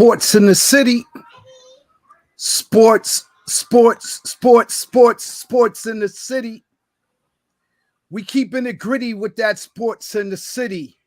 Sports in the city. Sports in the city. We keeping it gritty with that sports in the city.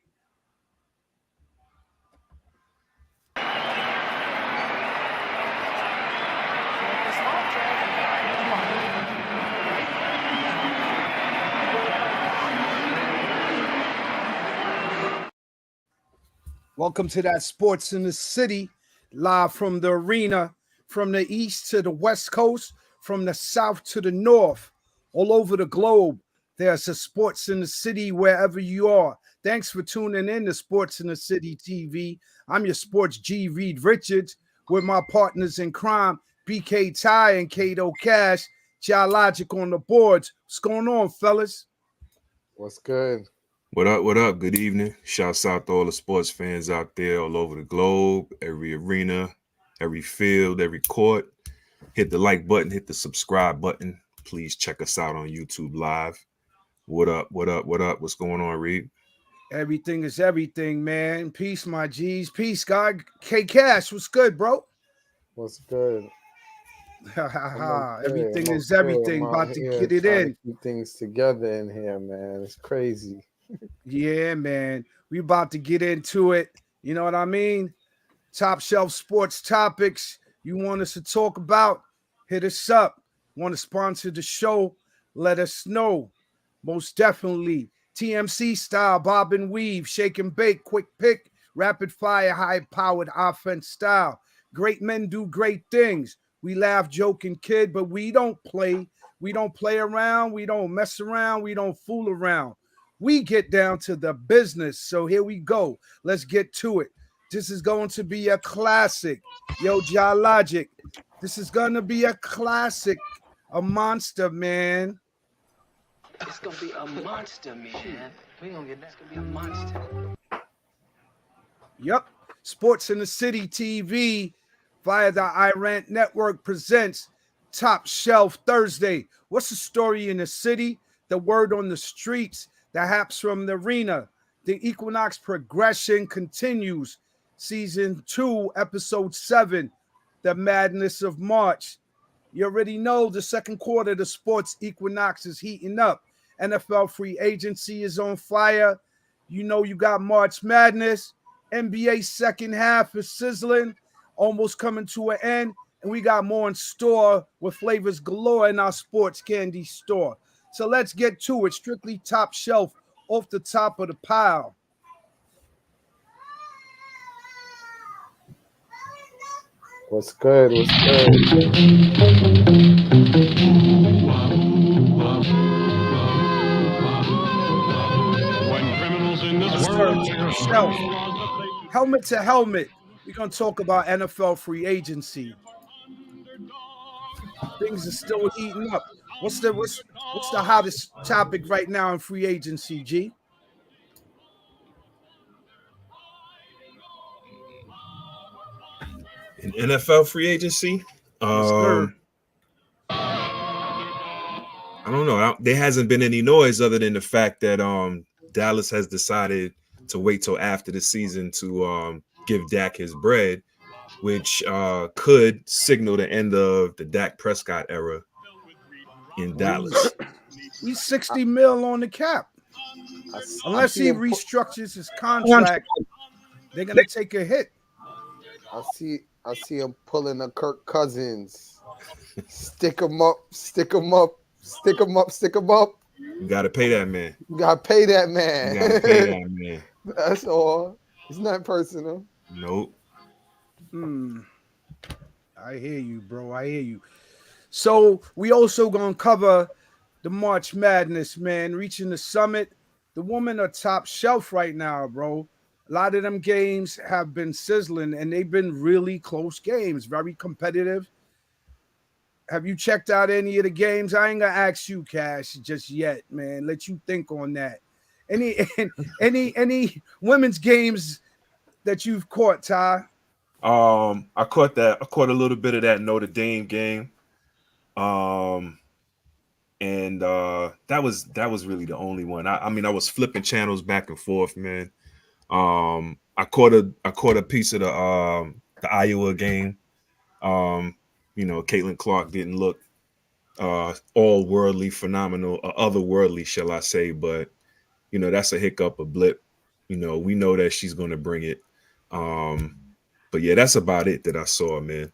Welcome to that Sports in the City, live from the arena, from the east to the west coast, from the south to the north, all over the globe. There's a Sports in the City wherever you are. Thanks for tuning in to Sports in the City TV. I'm your sports G. Reed Richards with my partners in crime, BK Ty and Kato Cash. Geologic on the boards. What's going on, fellas? What's good? What up, what up? Good evening. Shouts out to all the sports fans out there all over the globe, every arena, every field, every court. Hit the like button, hit the subscribe button. Please check us out on YouTube Live. What up, what up, what up? What's going on, Reed? Everything is everything, man. Peace, my G's. Peace, God. K Cash, what's good, bro? What's good? Everything is everything. About to get it in. Keep things together in here, man. It's crazy. Yeah, man. We about to get into it. You know what I mean? Top shelf sports topics you want us to talk about, hit us up. Want to sponsor the show? Let us know. Most definitely. TMC style, bob and weave, shake and bake, quick pick, rapid fire, high-powered offense style. Great men do great things. We laugh, joke, and kid, but we don't play. We don't play around. We don't mess around. We don't fool around. We get down to the business. So here we go. Let's get to it. This is going to be a classic. Yo, Geologic. This is going to be a classic. A monster, man. It's going to be a monster, man. We going to get that. It's going to be a monster. Yep. Sports in the City TV via the iRant Network presents Top Shelf Thursday. What's the story in the city? The word on the streets. The haps from the arena. The Equinox Progression continues. Season 2, Episode 7. The Madness of March. You already know the second quarter of the sports equinox is heating up. NFL free agency is on fire. You know you got March Madness. NBA second half is sizzling. Almost coming to an end. And we got more in store with flavors galore in our sports candy store. So let's get to it. Strictly top shelf off the top of the pile. What's good? What's good? When criminals in this world Helmet to helmet. We're going to talk about NFL free agency. Things are still heating up. What's the hottest topic right now in free agency, G? In NFL free agency? I don't know. There hasn't been any noise other than the fact that Dallas has decided to wait till after the season to give Dak his bread, which could signal the end of the Dak Prescott era in Dallas. He's 60 mil on the cap. Unless he restructures his contract, they're gonna take a hit. I see him pulling a Kirk Cousins. Stick him up, stick him up, stick him up, stick him up. You gotta pay that man. You gotta pay that man. You gotta pay that man. That's all. It's not personal. Nope. I hear you, bro. I hear you. So we also gonna cover the March Madness, man. Reaching the summit. The women are top shelf right now, bro. A lot of them games have been sizzling, and they've been really close games, very competitive. Have you checked out any of the games? I ain't gonna ask you, Cash, just yet, man. Let you think on that. Any women's games that you've caught, Ty? I caught that. I caught a little bit of that Notre Dame game. And that was really the only one. I mean, I was flipping channels back and forth, man. I caught a piece of the the Iowa game. Caitlin Clark didn't look all worldly phenomenal, otherworldly, shall I say, but that's a hiccup, a blip. We know that she's going to bring it. But yeah, that's about it that I saw, man,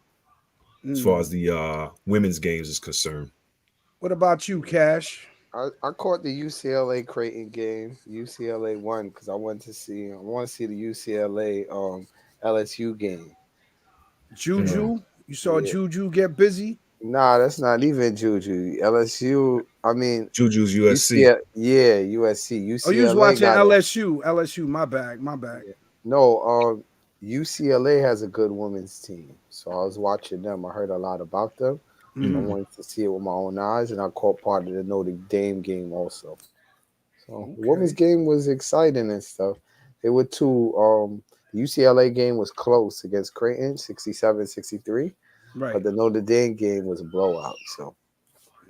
as far as the women's games is concerned. What about you, Cash? I caught the UCLA Creighton game. UCLA won because I want to see the UCLA LSU game. Juju? You saw Yeah. Juju get busy? Nah, that's not even Juju. LSU. I mean, Juju's USC. Yeah, USC. UCLA. Oh, you was watching got LSU. LSU, my bad. it. No, UCLA has a good women's team, so I was watching them. I heard a lot about them. I wanted to see it with my own eyes, and I caught part of the Notre Dame game also. So the women's game was exciting and stuff. There were two. The UCLA game was close against Creighton, 67-63. Right. But the Notre Dame game was a blowout. So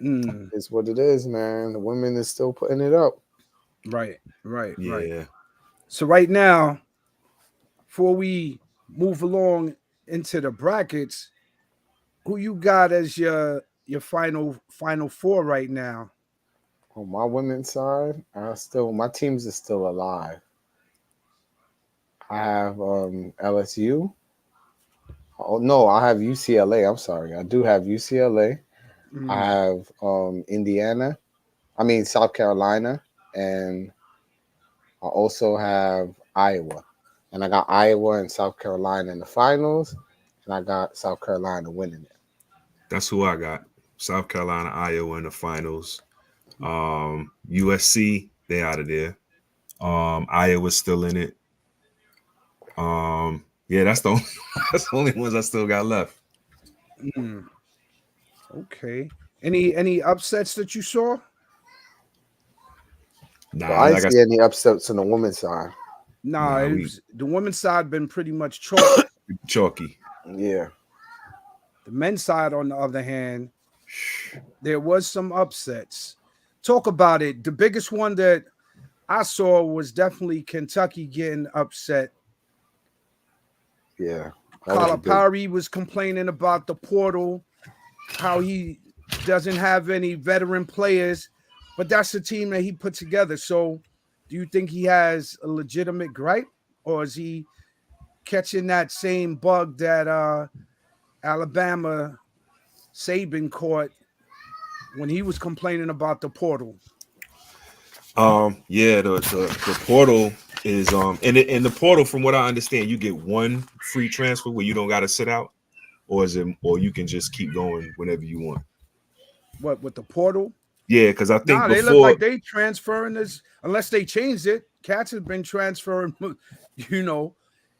it's what it is, man. The women is still putting it up. Right. Yeah. So right now, before we move along into the brackets, who you got as your final four right now? On my women's side, my teams are still alive. I have LSU. Oh no, I have UCLA. I'm sorry. I do have UCLA. I have South Carolina, and I also have Iowa. And I got Iowa and South Carolina in the finals, and I got South Carolina winning it. That's who I got. South Carolina, Iowa in the finals. USC, they out of there. Iowa's still in it. Yeah, that's the only ones I still got left. Okay. Any upsets that you saw? Nah, I didn't see any upsets on the women's side. The women's side been pretty much chalky. Yeah. The men's side, on the other hand, there was some upsets. Talk about it. The biggest one that I saw was definitely Kentucky getting upset. Yeah. Calipari was complaining about the portal, how he doesn't have any veteran players, but that's the team that he put together. So do you think he has a legitimate gripe, or is he catching that same bug that Alabama Saban caught when he was complaining about the portal? The portal is in the portal, from what I understand, you get one free transfer where you don't got to sit out, or you can just keep going whenever you want. What, with the portal? Yeah, because I think they look like they transferring this, unless they changed it. Cats have been transferring,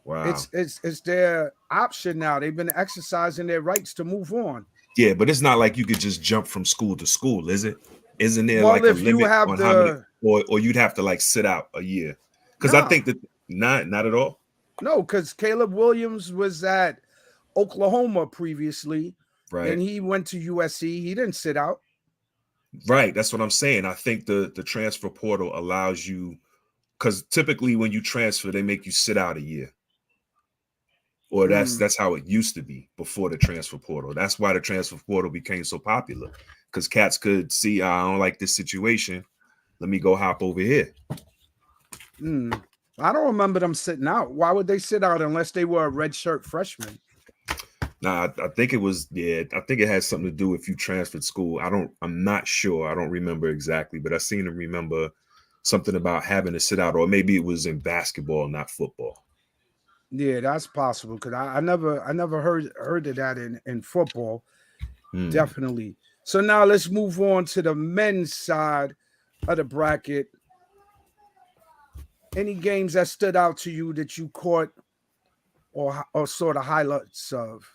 Wow. It's their option now. They've been exercising their rights to move on. Yeah, but it's not like you could just jump from school to school, is it? Isn't there Well, like if a you limit have on how many, or you'd have to like sit out a year? Because I think that not at all. No, because Caleb Williams was at Oklahoma previously, right? And he went to USC. He didn't sit out. Right, that's what I'm saying. I think the transfer portal allows you, because typically when you transfer, they make you sit out a year. Or that's how it used to be before the transfer portal. That's why the transfer portal became so popular, because cats could see, I don't like this situation. Let me go hop over here. I don't remember them sitting out. Why would they sit out unless they were a redshirt freshman? Nah, I think it was, I think it has something to do if you transferred school. I'm not sure. I don't remember exactly, but I seem to remember something about having to sit out, or maybe it was in basketball, not football. Yeah, that's possible, because I never heard of that in football. Definitely. So now let's move on to the men's side of the bracket. Any games that stood out to you that you caught or sort of highlights of?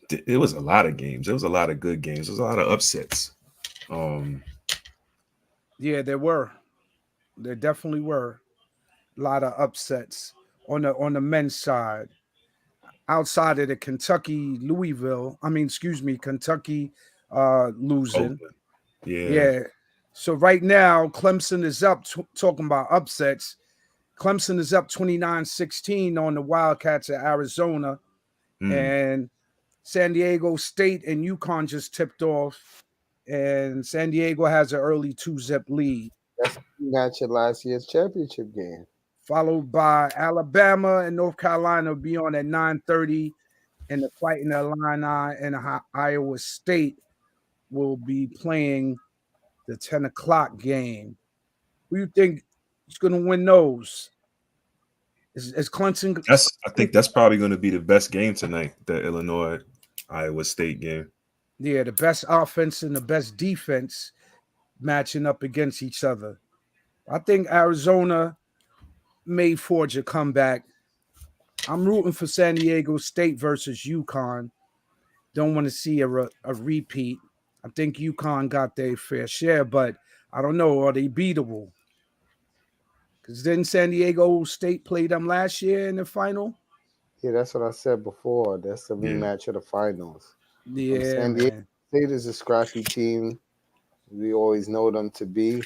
It was a lot of games. There was a lot of good games. There was a lot of upsets. Yeah, there were. There definitely were a lot of upsets on the men's side. Outside of the Kentucky losing. Yeah. So right now, Clemson is up, talking about upsets. Clemson is up 29-16 on the Wildcats of Arizona. and San Diego State and UConn just tipped off, and San Diego has an early 2-zip lead, That's match of last year's championship game. followed by Alabama and North Carolina will be on at 9:30, and the Fighting Illini and Iowa State will be playing the 10 o'clock game. Who do you think is going to win those? Is Clemson? I think that's probably going to be the best game tonight, the Illinois Iowa State game. Yeah, the best offense and the best defense matching up against each other. I think Arizona may forge a comeback. I'm rooting for San Diego State versus UConn. Don't want to see a repeat. I think UConn got their fair share, but I don't know. Are they beatable? Because didn't San Diego State play them last year in the final? Yeah, that's what I said before. That's the rematch of the finals. Yeah, San Diego State is a scrappy team. We always know them to be.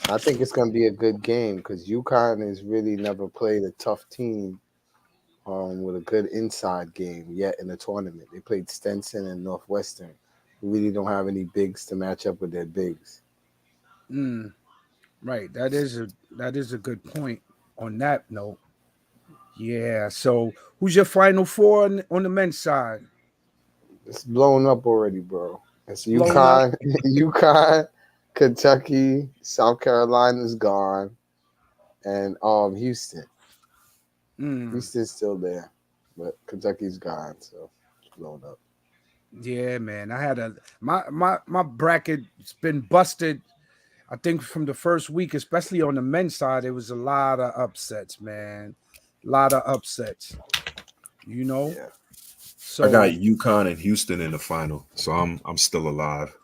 I think it's going to be a good game because UConn has really never played a tough team with a good inside game yet in the tournament. They played Stetson and Northwestern. We really don't have any bigs to match up with their bigs. Right. That is a good point on that note. Yeah. So who's your final four on the men's side? It's blown up already, bro. It's UConn, UConn, Kentucky, South Carolina's gone, and Houston. Houston's still there, but Kentucky's gone, so it's blown up. Yeah, man. I had my bracket's been busted. I think from the first week, especially on the men's side, it was a lot of upsets, man. A lot of upsets. You know? Yeah. So I got UConn and Houston in the final, so I'm still alive.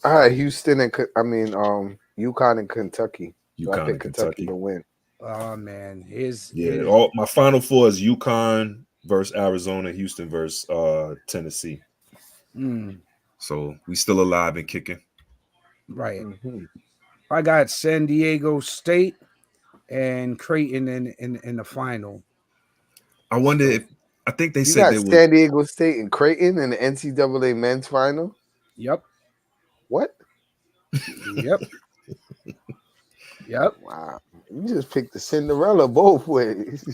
All right, Houston and UConn and Kentucky. So UConn I pick and Kentucky to win. Oh man, all my final four is UConn versus Arizona, Houston versus Tennessee. So we still alive and kicking. Right. I got San Diego State and Creighton in the final. I wonder if I think they You said got they would. San Diego State and Creighton in the NCAA men's final. Yep. What? Yep. Yep. Wow. You just picked the Cinderella both ways.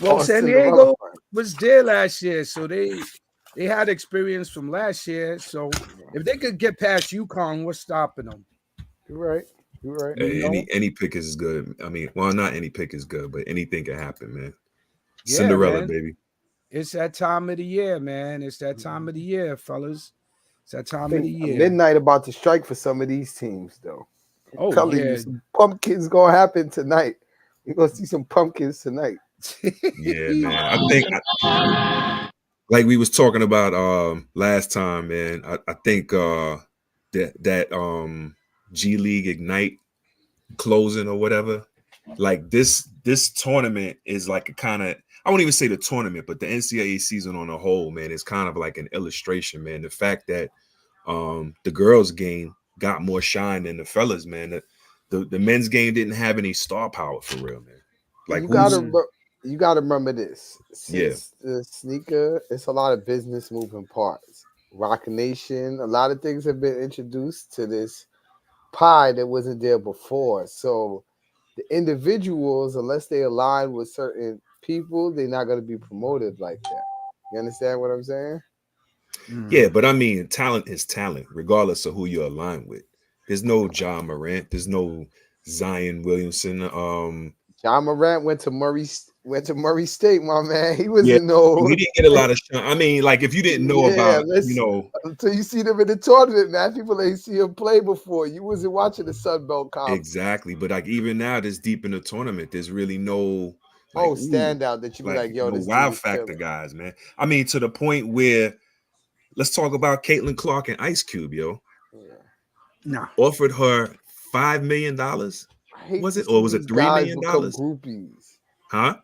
Well, San Diego was there last year, so they had experience from last year. So if they could get past UConn, what's stopping them? You're right. You're right. Hey, any pick is good. I mean, well, not any pick is good, but anything can happen, man. Yeah, Cinderella, man. baby. It's that time of the year, man. It's that time of the year, fellas. It's that time of the year. Midnight about to strike for some of these teams, though. Oh, telling yeah. you, some pumpkins gonna happen tonight. We're gonna see some pumpkins tonight. Yeah, man. I think, like we was talking about last time, man. I think that G League Ignite closing or whatever, like this tournament is like a kind of, I won't even say the tournament, but the NCAA season on a whole, man, is kind of like an illustration, man. The fact that the girls' game got more shine than the fellas, man. The men's game didn't have any star power for real, man. Like you gotta remember this. Since the sneaker, it's a lot of business moving parts. Rock Nation, a lot of things have been introduced to this pie that wasn't there before. So the individuals, unless they align with certain people, they're not gonna be promoted like that. You understand what I'm saying? Yeah, but I mean, talent is talent, regardless of who you're aligned with. There's no John Morant. There's no Zion Williamson. John Morant went to Murray State, my man. He wasn't he didn't get a lot of shine. I mean, like if you didn't know about, until you see them in the tournament, man. People ain't see him play before. You wasn't watching the Sun Belt Conference. Exactly, but like even now, this deep in the tournament, there's really no standout that you be like, yo, no this wow factor guys, man. I mean, to the point where let's talk about Caitlin Clark and Ice Cube, yo. Nah. Offered her $5 million. Was it, or was it $3 million? Groupies. Huh?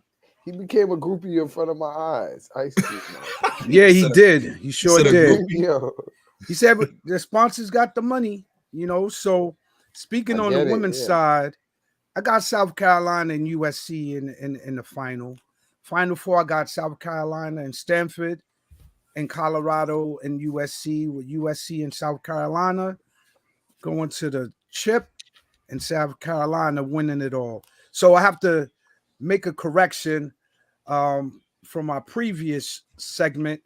He became a groupie in front of my eyes. Ice Cube, man. Yeah, he did. He sure did. He said the sponsors got the money, you know. So speaking on the women's side, I got South Carolina and USC in the final, Final Four, I got South Carolina and Stanford, and Colorado and USC, with USC and South Carolina going to the chip, and South Carolina winning it all. So I have to make a correction from our previous segment.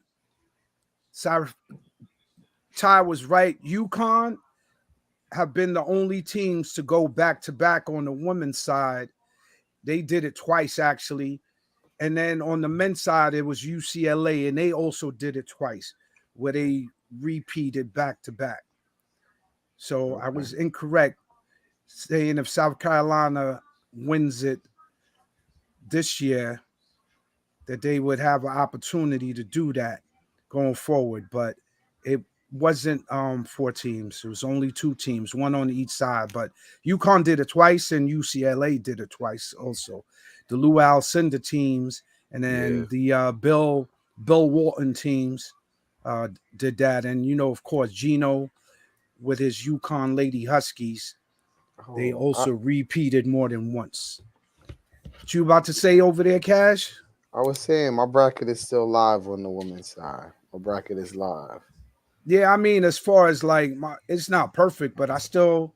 Ty was right. UConn have been the only teams to go back to back on the women's side. They did it twice, actually. And then on the men's side, it was UCLA, and they also did it twice, where they repeated back to back. So I was incorrect saying if South Carolina wins it this year, that they would have an opportunity to do that going forward. But it wasn't 4 teams. It was only 2 teams, one on each side. But UConn did it twice, and UCLA did it twice also. The Lou Alcindor teams, and then the Bill Walton teams did that. And, you know, of course, Gino with his UConn Lady Huskies, they also repeated more than once. What you about to say over there, Cash? I was saying my bracket is still live on the women's side. My bracket is live. Yeah, I mean, as far as like it's not perfect, but I still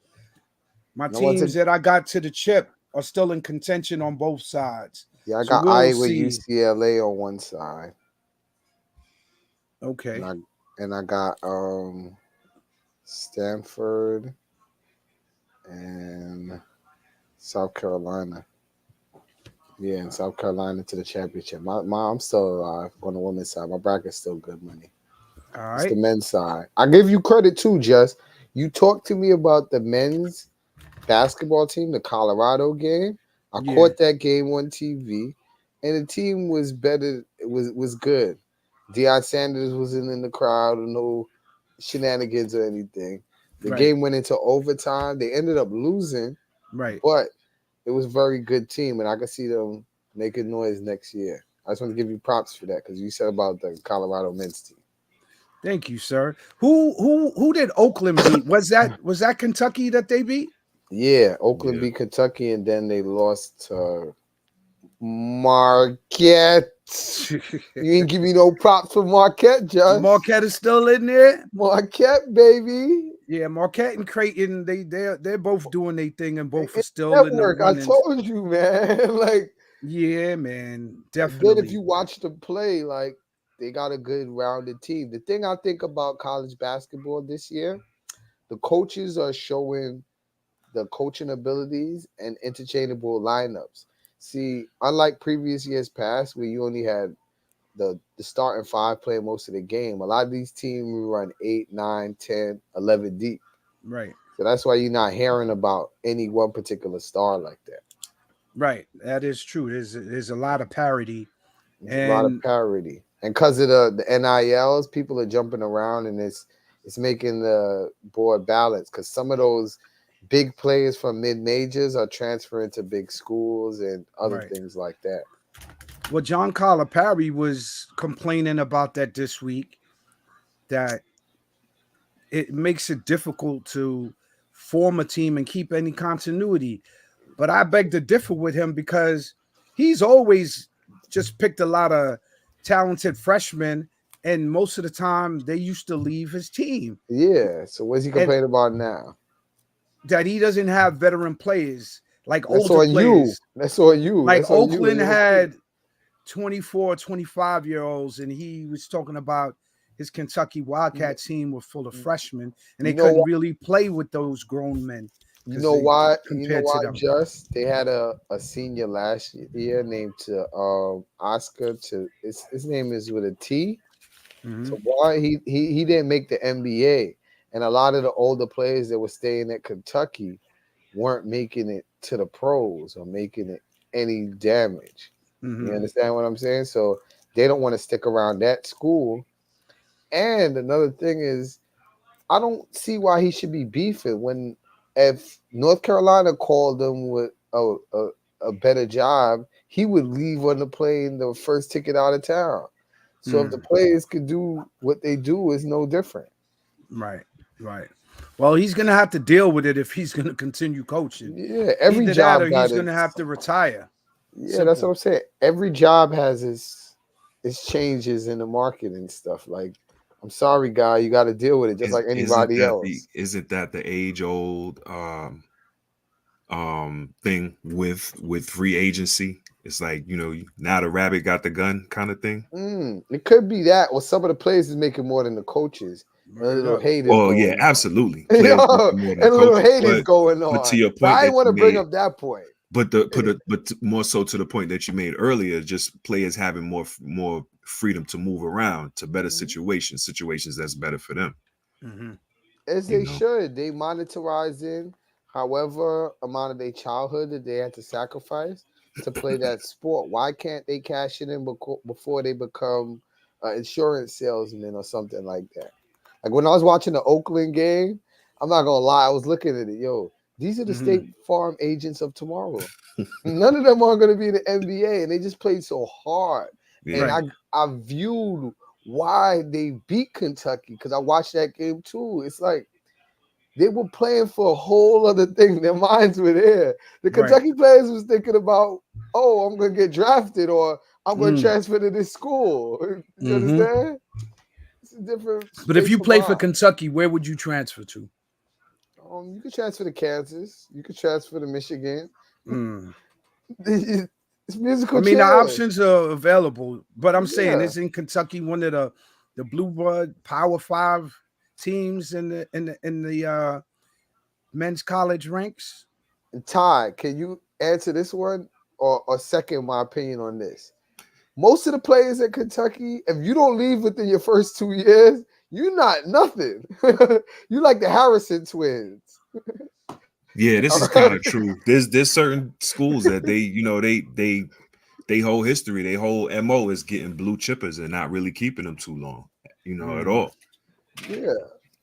teams that I got to the chip are still in contention on both sides. Yeah, I got Iowa, UCLA on one side. Okay. And I got Stanford and South Carolina. Yeah, and South Carolina to the championship. I'm still alive on the women's side. My bracket's still good money. All right. It's the men's side. I give you credit too, Just. You talked to me about the men's basketball team, the Colorado game. I caught that game on TV, and the team was better. It was good. Deion Sanders wasn't in the crowd, no shenanigans or anything. The game went into overtime. They ended up losing, but it was a very good team, and I can see them making noise next year. I just want to give you props for that because you said about the Colorado men's team. Thank you, sir. Who did Oakland beat? Was that Kentucky that they beat? Yeah, Oakland beat Kentucky, and then they lost to Marquette. You ain't give me no props for Marquette, Just. Marquette is still in there. Marquette, baby. Yeah, Marquette and Creighton, they're both doing their thing, and both are still in the running. I told you, man. Like, yeah, man, definitely. Then if you watch them play, like, they got a good rounded team. The thing I think about college basketball this year, the coaches are showing the coaching abilities and interchangeable lineups. See, unlike previous years past where you only had the starting 5 playing most of the game, a lot of these teams run 8, 9, 10, 11 deep. Right. So that's why you're not hearing about any one particular star like that. Right. That is true. There's a lot of parity. A lot of parity. And because of the NILs, people are jumping around, and it's making the board balance because some of those big players from mid-majors are transferring to big schools and other things like that. Well, John Calipari was complaining about that this week, that it makes it difficult to form a team and keep any continuity. But I beg to differ with him because he's always just picked a lot of talented freshmen, and most of the time they used to leave his team. Yeah. So what's he complaining about now? That he doesn't have veteran players, like That's older on players. You. That's on you. Like That's on Oakland you. had 24, 25-year-olds, and he was talking about his Kentucky Wildcat team were full of freshmen, and they couldn't really play with those grown men. You know why? Just they had a senior last year named Oscar. His name is with a T. Mm-hmm. So why he didn't make the NBA, and a lot of the older players that were staying at Kentucky weren't making it to the pros or making it any damage. Mm-hmm. You understand what I'm saying? So they don't want to stick around that school. And another thing is, I don't see why he should be beefing when. If North Carolina called him with a better job, he would leave on the plane the first ticket out of town. So if the players could do what they do, it's no different. Right. Well, he's going to have to deal with it if he's going to continue coaching. Yeah, every Either job that or he's going to have to retire. Yeah, that's what I'm saying. Every job has its changes in the market and stuff. Like, I'm sorry, guy, you got to deal with it just like anybody else. Isn't that the age old thing with free agency? It's like, now the rabbit got the gun kind of thing. It could be that, or some of the players is making more than the coaches. A little hate is going yeah, on. absolutely. Yo, and a little hate is going on. But to your point, but I want to bring up that point. But more so to the point that you made earlier, just players having more freedom to move around to better situations that's better for them. As they should. They monetizing however amount of their childhood that they had to sacrifice to play that sport. Why can't they cash it in before they become insurance salesmen or something like that? Like when I was watching the Oakland game, I'm not gonna lie, I was looking at it. Yo, these are the State Farm agents of tomorrow. None of them are gonna be in the NBA, and they just played so hard. Yeah. And I viewed why they beat Kentucky because I watched that game too. It's like they were playing for a whole other thing. Their minds were there. The Kentucky players was thinking about, oh, I'm gonna get drafted or I'm gonna transfer to this school. You understand? It's a different. But if you play for Kentucky, where would you transfer to? You could transfer to Kansas. You could transfer to Michigan. It's musical. I mean, the options are available, but I'm saying, isn't Kentucky one of the blue blood Power 5 teams in the men's college ranks? Ty, can you answer this one or second my opinion on this? Most of the players at Kentucky, if you don't leave within your first 2 years, you're not nothing. You like the Harrison twins. Yeah, this is kind of true. There's certain schools that they whole history, they whole MO is getting blue chippers and not really keeping them too long, at all. Yeah.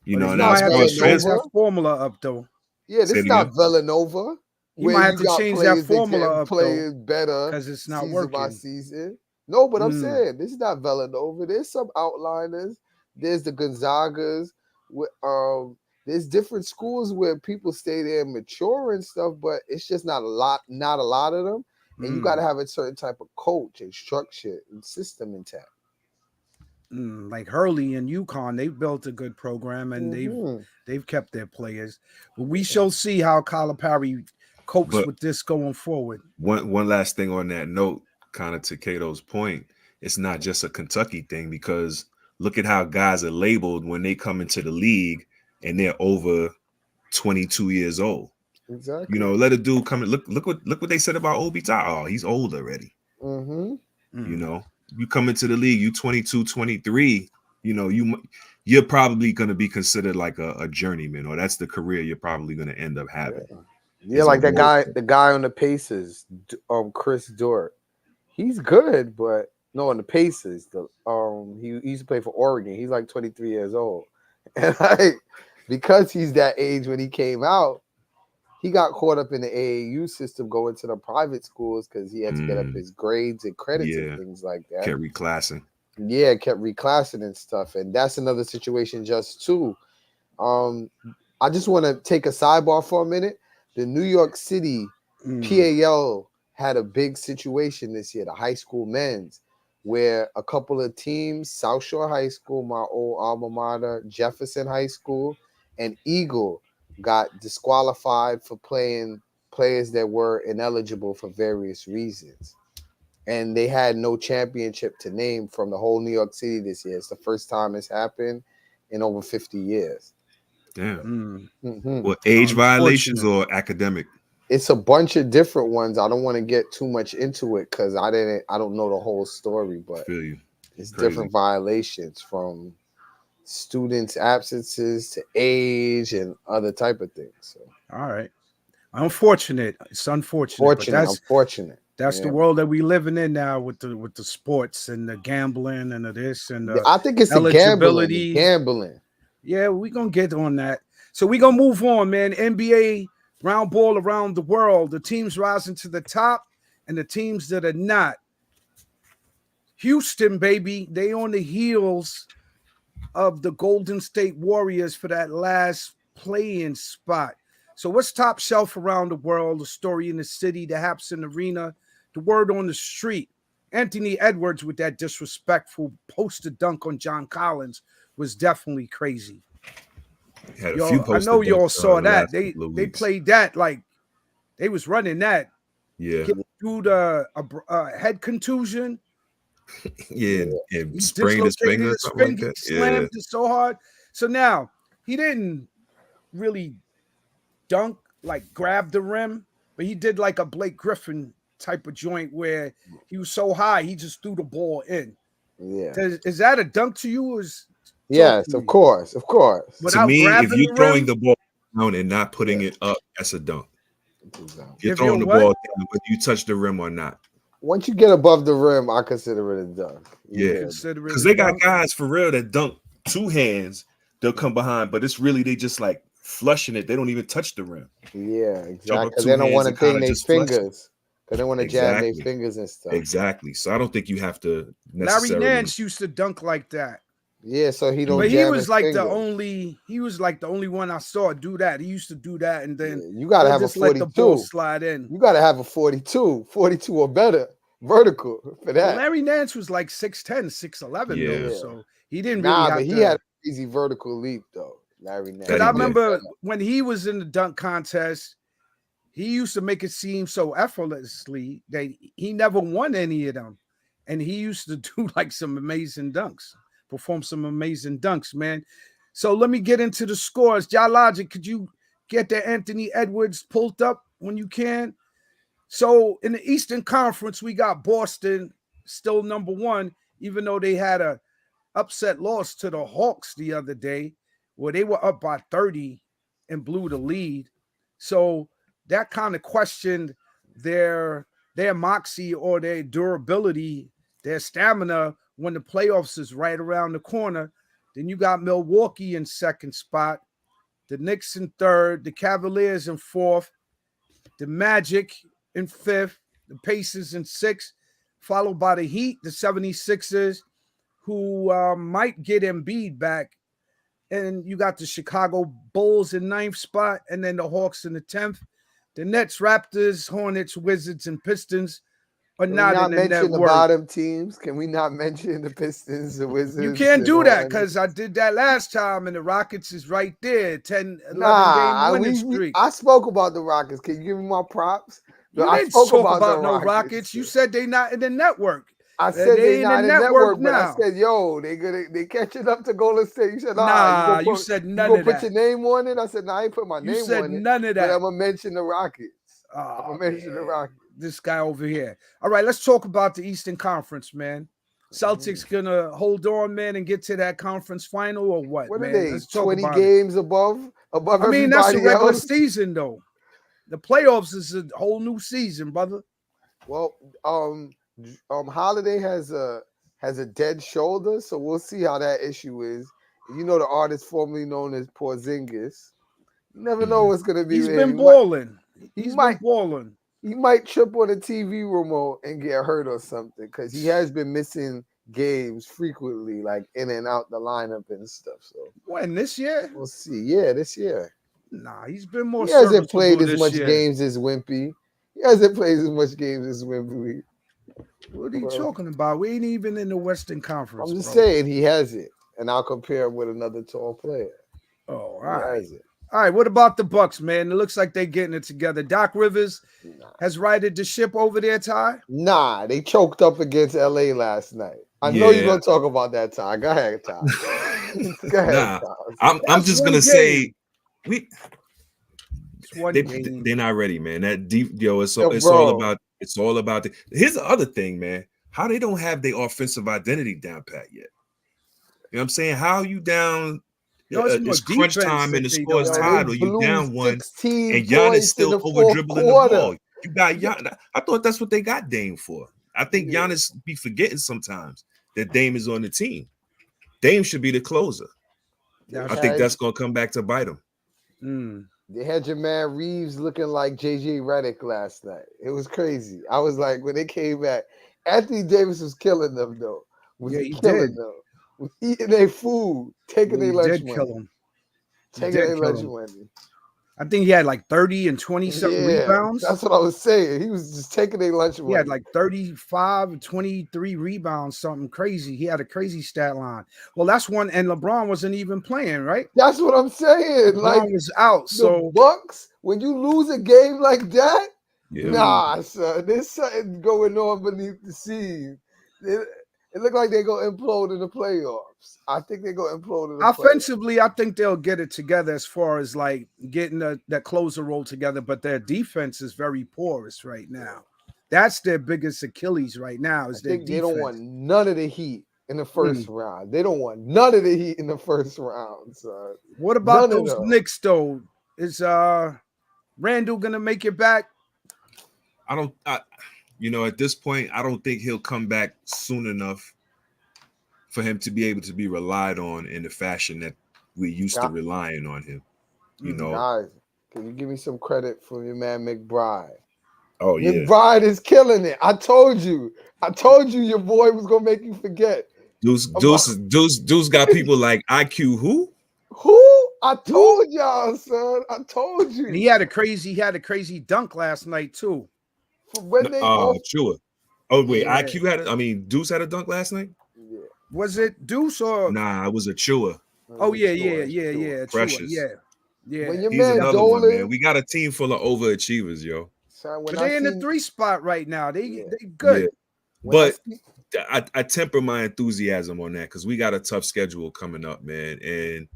And that's that formula up though. Yeah, this is not Villanova. You might have to change that formula up players better because it's not season working by season. No, but I'm saying this is not Villanova. There's some outliners. There's the Gonzagas. There's different schools where people stay there and mature and stuff, but it's just not a lot of them. And you got to have a certain type of coach and structure and system intact. Like Hurley and UConn, they've built a good program and they've kept their players. But we shall see how Calipari copes with this going forward. One last thing on that note, kind of to Cato's point, it's not just a Kentucky thing because look at how guys are labeled when they come into the league and they're over 22 years old. Exactly. Let a dude come and look what they said about Obi Toppin. Oh, he's old already. You come into the league, you 22, 23, you're probably going to be considered like a journeyman, or that's the career you're probably going to end up having. Yeah, like the guy on the Pacers, Chris Dort. He's good, but no, on the Pacers, he used to play for Oregon. He's like 23 years old. And because he's that age when he came out, he got caught up in the AAU system going to the private schools because he had to get up his grades and credits and things like that. Kept reclassing. Yeah, kept reclassing and stuff. And that's another situation just too. I just want to take a sidebar for a minute. The New York City PAL had a big situation this year, the high school men's, where a couple of teams, South Shore High School, my old alma mater, Jefferson High School, and Eagle, got disqualified for playing players that were ineligible for various reasons. And they had no championship to name from the whole New York City this year. It's the first time it's happened in over 50 years. Damn. Well, age violations or academic? It's a bunch of different ones. I don't want to get too much into it because I don't know the whole story, but it's crazy. Different violations from students' absences to age and other type of things. So. All right. Unfortunate. It's unfortunate. Unfortunate. That's the world that we living in now with the sports and the gambling and the this and the I think it's eligibility. The gambling. Yeah, we're gonna get on that. So we're gonna move on, man. NBA round ball around the world. The teams rising to the top and the teams that are not. Houston, baby, they on the heels of the Golden State Warriors for that last play-in spot. So what's top shelf around the world? The story in the city, the Hapson Arena, the word on the street, Anthony Edwards with that disrespectful poster dunk on John Collins was definitely crazy. Had a few I poster know y'all dunks, saw the that. last couple of They weeks. played that like they was running that. Yeah, Dude, a head contusion. yeah, He and sprained his dislocated finger or his something like finger, that. slammed it so hard. So now he didn't really dunk, like grab the rim, but he did like a Blake Griffin type of joint where he was so high he just threw the ball in. Yeah. Is that a dunk to you? Or Yes, of course, of course. To Without me, if grabbing you're the throwing rim? the ball down and not putting it up, that's a dunk. You're If throwing you're the what? ball down, whether you touch the rim or not. Once you get above the rim, I consider it a dunk. Yeah, Consider it because a they got dunk? guys for real that dunk two hands. They'll come behind, but it's really they just like flushing it. They don't even touch the rim. Yeah, Jump exactly. up Because two they don't hands want to and kind thing of their just flush it. fingers. Because they want to jam their Exactly. fingers and stuff. Exactly. So I don't think you have to Larry necessarily. Nance used to dunk like that. Yeah, so he don't But he jam was his like fingers. he was like the only one I saw do that. He used to do that, and then You got to he'll have a just let the ball 42. slide in. You got to have a 42 or better vertical for Well, that. Larry Nance was like 6'10", 6'11", Yeah. though, so he didn't really Nah, have but to. he had a crazy vertical leap though. Larry Nance. Because That I he did. remember when he was in the dunk contest, he used to make it seem so effortlessly that he never won any of them, and he used to do like some amazing dunks, perform some amazing dunks, man. So let me get into the scores. Logic, could you get the Anthony Edwards pulled up when you can? So in the Eastern Conference, we got Boston still number one, even though they had a upset loss to the Hawks the other day, where they were up by 30 and blew the lead. So that kind of questioned their moxie or their durability, their stamina when the playoffs is right around the corner. Then you got Milwaukee in second spot, the Knicks in third, the Cavaliers in fourth, the Magic in fifth, the Pacers in sixth, followed by the Heat, the 76ers, who might get Embiid back. And you got the Chicago Bulls in ninth spot, and then the Hawks in the 10th. The Nets, Raptors, Hornets, Wizards, and Pistons are Can not we not in the mention network. the bottom teams? Can we not mention the Pistons, the Wizards? You can't do and that Hornets? because I did that last time, and the Rockets is right there, 10, 11 Nah, game winning streak. I spoke about the Rockets. Can you give me my props? You I didn't spoke talk about the no Rockets. You said they not in the network. I said they in not the in network, but now. I said, yo, they catching up to Golden State. You said, nah, you said none gonna of put that. your name on it? I said, nah, I ain't put my name said on it. none of that. But I'm gonna mention the Rockets. I'm gonna mention the Rockets. This guy over here. All right, let's talk about the Eastern Conference, man. Celtics gonna hold on, man, and get to that conference final or what? What man? are they? Let's talk 20 about games above I mean, that's the everybody regular else? season, though. The playoffs is a whole new season, brother. Well, Holiday has a dead shoulder, so we'll see how that issue is. You know, the artist formerly known as Porzingis. You never know what's gonna be. He's been balling. He's been balling. He might trip on a TV remote and get hurt or something because he has been missing games frequently, like in and out the lineup and stuff. So when this year? We'll see. Yeah, this year. Nah, he's been more. He hasn't played as this much year. games as Wimpy. He hasn't played as much games as Wimpy. What are you talking about? We ain't even in the Western Conference. I'm just saying he has it, and I'll compare him with another tall player. Oh, all right. Has it. All right, what about the Bucks, man? It looks like they're getting it together. Doc Rivers has righted the ship over there, Ty? Nah, they choked up against LA last night. I know you're gonna talk about that, Ty. Go ahead, Ty. Go ahead, Ty. I'm just gonna say they're not ready, man. That deep it's all about here's the other thing, man. How they don't have their offensive identity down pat yet. You know what I'm saying? How you down? It's crunch time and the score is tied, or you down one, and Giannis still over dribbling the ball. You got Giannis. I thought that's what they got Dame for. I think Giannis be forgetting sometimes that Dame is on the team. Dame should be the closer. I think that's gonna come back to bite him. They had your man Reeves looking like JJ Redick last night. It was crazy. I was like, when they came back, Anthony Davis was killing them though. He killing them. Eating their food, taking their lunch money. Taking their lunch money. I think he had like 30 and 20 something rebounds. That's what I was saying. He was just taking their lunch He money. had like 35 and 23 rebounds, something crazy. He had a crazy stat line. Well, that's one, and LeBron wasn't even playing, right? That's what I'm saying. LeBron Like was out. the So Bucks, when you lose a game like that, Yeah. nah, son, there's something going on beneath the scenes. It looked like they're gonna implode in the playoffs. I think they're gonna implode in the offensively, I think they'll get it together as far as like getting that closer role together, but their defense is very porous right now. That's their biggest Achilles right now. Is their think they defense. don't want none of the heat in the first round. They don't want none of the heat in the first round, son. What about None of those them. Knicks though? Is Randall gonna make it back? At this point, I don't think he'll come back soon enough for him to be able to be relied on in the fashion that we used to relying on him. You know, Guys, can you give me some credit for your man McBride? Oh yeah, McBride is killing it. I told you your boy was gonna make you forget. Deuce got people like IQ who? Who? I told y'all, son. I told you. And he had a crazy dunk last night too. When they Chua. Oh wait, IQ Deuce had a dunk last night. Yeah. Was it Deuce or Nah, it was a Chua. Oh yeah. Precious. Chua, yeah. When your He's man another Dolan, one, man. We got a team full of overachievers, yo. Son, but they're in the 3 spot right now. They good. Yeah. But I temper my enthusiasm on that because we got a tough schedule coming up, man. And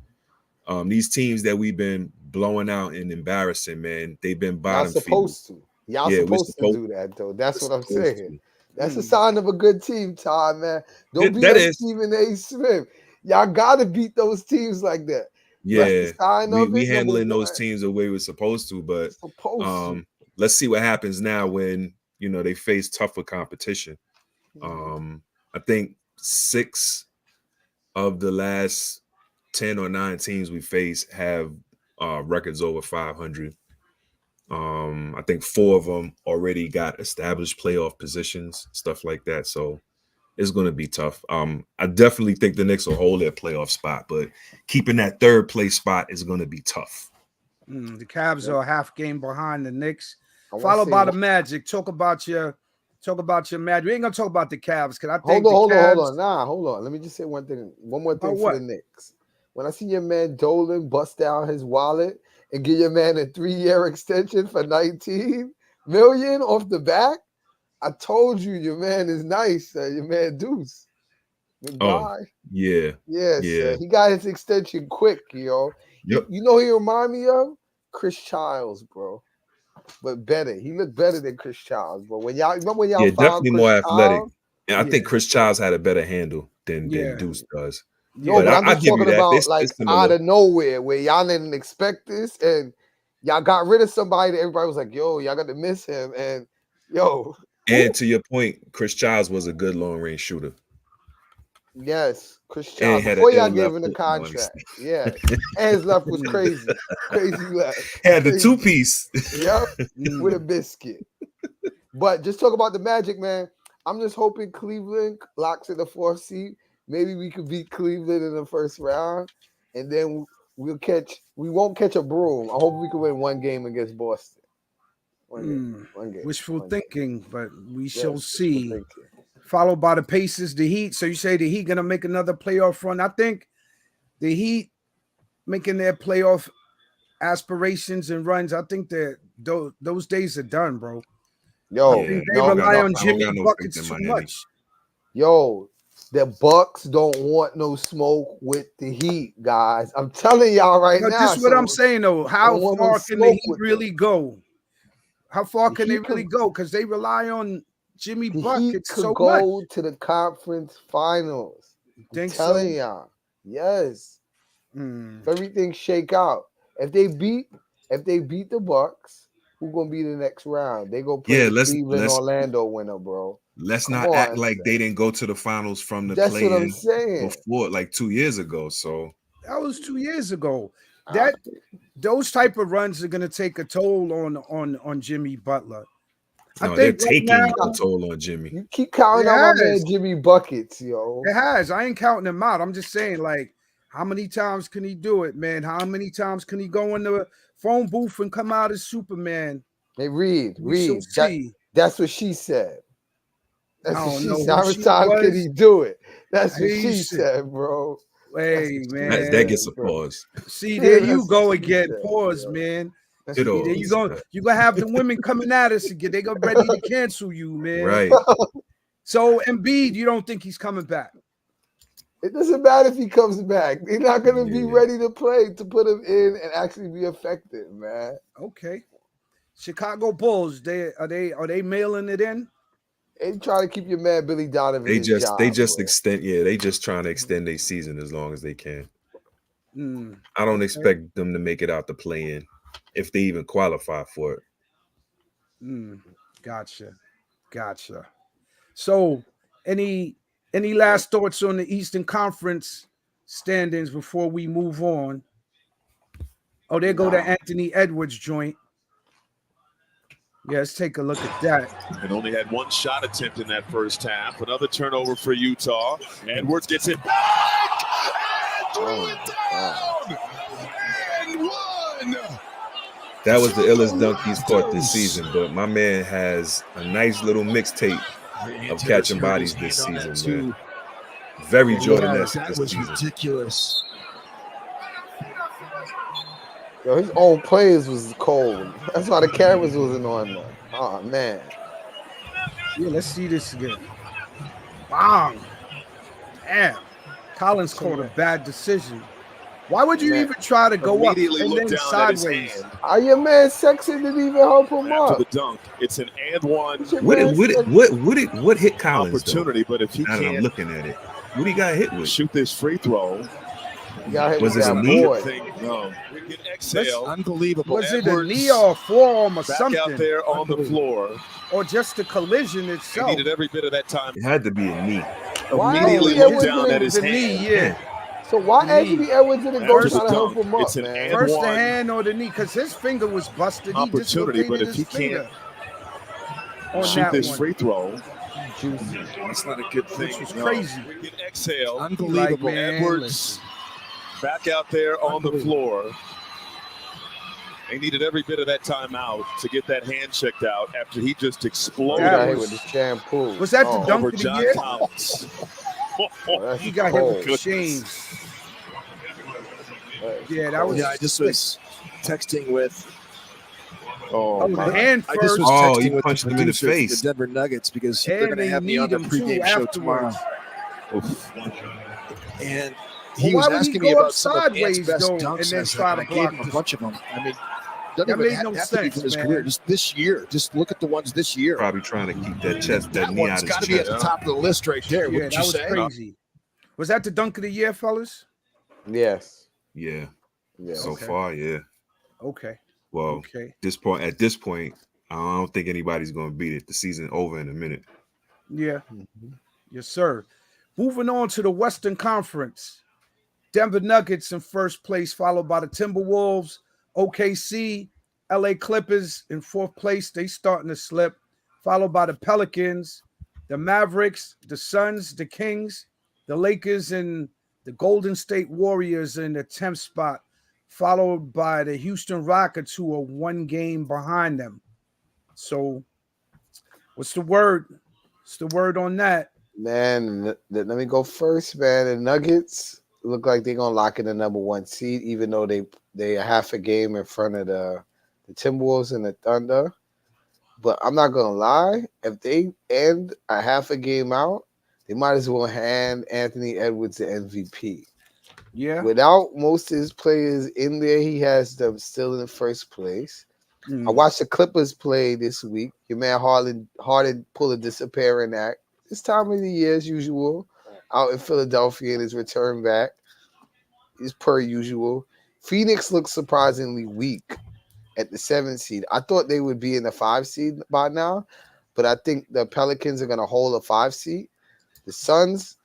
these teams that we've been blowing out and embarrassing, man, they've been bottom feeders. Y'all supposed to do that, though. That's what I'm saying. That's a sign of a good team, Todd, man. Don't be like Stephen A. Smith. Y'all got to beat those teams like that. Yeah, we handling those teams the way we're supposed to, but let's see what happens now when they face tougher competition. I think 6 of the last 10 or 9 teams we face have records over 500. I think 4 of them already got established playoff positions, stuff like that. So it's going to be tough. I definitely think the Knicks will hold their playoff spot, but keeping that 3rd place spot is going to be tough. The Cavs are a half game behind the Knicks, followed by the Magic. Talk about your Magic. We ain't gonna talk about the Cavs because I think hold on. Let me just say one more thing for the Knicks. When I see your man Dolan bust down his wallet and give your man a 3-year extension for $19 million off the back, I told you your man is nice. Your man Deuce. Oh, yeah. Yes, he got his extension quick, yo. Yep. You know he remind me of Chris Childs, bro. But better. He looked better than Chris Childs, bro. When y'all definitely more athletic. And I think Chris Childs had a better handle than Deuce does. No, but I'm just talking about like out of nowhere where y'all didn't expect this and y'all got rid of somebody that everybody was like, yo, y'all got to miss him. And and to your point, Chris Childs was a good long range shooter. Yes, Chris Childs. Before y'all gave him the contract. Yeah. And his left was crazy. Crazy left. Had the 2-piece. Yep. With a biscuit. But just talk about the Magic, man. I'm just hoping Cleveland locks in the 4th seed. Maybe we could beat Cleveland in the first round, and then we won't catch a broom. I hope we can win 1 game against Boston. One game. Wishful thinking, but we shall see. Followed by the Pacers, the Heat. So you say the Heat gonna make another playoff run? I think the Heat making their playoff aspirations and runs. I think that those days are done, bro. They rely on Jimmy buckets too much. Yo, the Bucks don't want no smoke with the Heat, guys. I'm telling y'all right now. This is what I'm saying, though. How far can the Heat really go? How far can they really go? Because they rely on Jimmy buckets so much. Go to the conference finals. I'm telling y'all. Yes. If everything shake out. If they beat the Bucks, who's gonna be the next round? They go play the Cleveland Orlando winner, bro. Let's not act like they didn't go to the finals from the play-in what I'm saying. Before, like 2 years ago. So that was 2 years ago. Those type of runs are gonna take a toll on Jimmy Butler. No, they're taking a toll on Jimmy. You keep counting out my man Jimmy buckets, yo. It has. I ain't counting him out. I'm just saying, like, How many times can he do it, man? How many times can he go in the phone booth and come out as Superman? Hey, read. We shall see. That's what she said. That's I what don't she know said. who How many she times could was. he do it? That's what He she said- said, bro. Hey, That's what she man. That said, gets a bro. pause. See, there you That's go what she again. said, Pause, bro. man. That's It what all. There you go. You're gonna have the women coming at us again. They go ready to cancel you, man. Right. So Embiid, you don't think he's coming back? It doesn't matter if he comes back. He's not gonna be Yeah. ready to play to put him in and actually be effective, man. Okay. Chicago Bulls, are they mailing it in? They try to keep your man Billy Donovan. They his just job, they just bro. extend. Yeah, they just trying to extend their season as long as they can. I don't Okay. expect them to make it out the play-in if they even qualify for it. Gotcha. So, any last thoughts on the Eastern Conference standings before we move on? Oh, there go the Anthony Edwards joint. Yeah, let's take a look at that. And only had one shot attempt in that first half. Another turnover for Utah. Edwards gets it back and threw it down. And one. That was the illest dunk he's caught this season. But my man has a nice little mixtape of catching bodies this season, man. Very Jordan-esque That this was season. ridiculous. Yo, his old players was cold. That's why the cameras wasn't on them. Oh man. Yeah, let's see this again. Bang. Damn. Collins called a bad decision. Why would you even try to go up Immediately and looked then down at his sideways? hand. Your man Sexton didn't even help him After up. the dunk, it's an and one What hit Collins opportunity, but if he though? Now that I'm can't looking at it, what he got hit with? shoot this free throw, He got hit Was with it a that knee? board. no. We can exhale. Unbelievable. Was it a Edwards knee or a forearm or back something? out there on the floor. Or just the collision He itself? needed every bit of that time. It had to be a knee. Why Immediately Anthony looked Edwards down at his the hand. knee, yeah. So why The Anthony knee. Edwards didn't go After try the to help dunk, him up, it's an man? and First the one hand or the knee, because his finger was busted. He opportunity, but dislocated if his he finger can't on shoot that this one, free throw, Juicy. that's not a good thing. which was No. crazy. We can exhale. Unbelievable. Like, man, Edwards back out there on the floor. They needed every bit of that timeout to get that hand checked out after he just He exploded got hit with the shampoo. Was that the dunk over of the John year? Collins. That's He got hit cold. with shame. Yeah, that was. Yeah, I just was texting with. Oh, the hand I just first. was Oh, texting he with punched the him in the producer for face. the Denver Nuggets because they're And going to they have me on need the him too pregame show tomorrow. afterwards. And Well, he why was would he asking go me up about some of Ant's sideways, best though, and dunks, then and try to I gave block him a this? bunch of them. I mean, That doesn't made even no have to be sense, from his man. career. Just this year. Just look at the ones this year. Probably trying to keep that chest, That that knee out one's his got to be at chest. the top of the list right there. Yeah, Wouldn't that you was say? crazy. Was that the dunk of the year, fellas? Yes. Yeah. Yeah. So Okay. far, yeah. Okay. Well, Okay. at this point, I don't think anybody's going to beat it. The season over in a minute. Yeah. Yes, sir. Moving on to the Western Conference. Denver Nuggets in first place, followed by the Timberwolves, OKC, LA Clippers in fourth place. They starting to slip, followed by the Pelicans, the Mavericks, the Suns, the Kings, the Lakers, and the Golden State Warriors in the 10th spot, followed by the Houston Rockets, who are one game behind them. So, what's the word? What's the word on that? Man, let me go first, man. The Nuggets look like they're gonna lock in the number one seed, even though they are half a game in front of the Timberwolves and the Thunder. But I'm not gonna lie, if they end a half a game out, they might as well hand Anthony Edwards the MVP. Yeah. Without most of his players in there, he has them still in first place. I watched the Clippers play this week. Your man Harden pulled a disappearing act. This time of the year, as usual, out in Philadelphia in his return back, is per usual. Phoenix looks surprisingly weak at the 7th seed. I thought they would be in the 5 seed by now, but I think the Pelicans are going to hold a 5 seed. The Suns,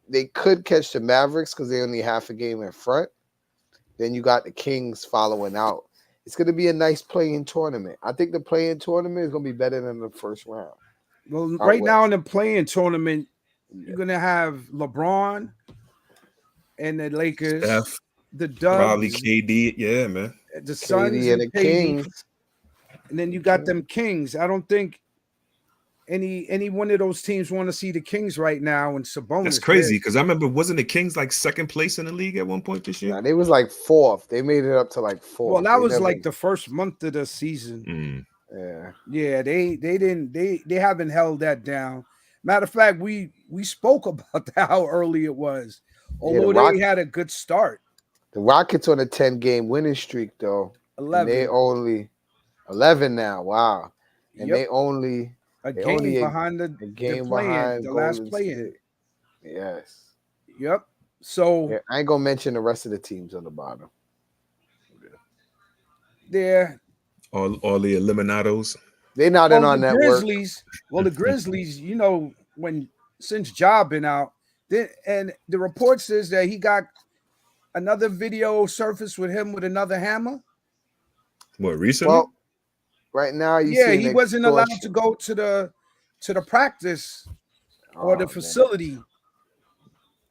they could catch the Mavericks because they're only half a game in front. Then you got the Kings following out. It's going to be a nice play-in tournament. I think the play-in tournament is going to be better than the first round. Well, right now in the play-in tournament, you're going to have LeBron, and the Lakers, Steph, the probably Dubs, KD. Yeah, man. the Suns, KD and and the KD, Kings. and then you got them Kings. I don't think any one of those teams want to see the Kings right now. And Sabonis, That's crazy because I remember wasn't the Kings like second place in the league at one point this year? Nah, they was like fourth. They made it up to like fourth. Well, that They was never- like the first month of the season. Mm. yeah. Yeah, they haven't held that down. Matter of fact, we spoke about how early it was. Although they had a good start. The Rockets on a 10-game winning streak though. 11. And they only 11 now. Wow. And Yep. they only A they game only behind the game play-in, behind the last Golden play-in. State. Yes. Yep. So Yeah, I ain't gonna mention the rest of the teams on the bottom. there. All the eliminados. They not in our the network. Grizzlies. Well, the Grizzlies, you know, since Ja been out, and the report says that he got another video surfaced with him with another hammer. What, recently? Well, right now you Yeah, see he wasn't allowed to go to the practice or the facility.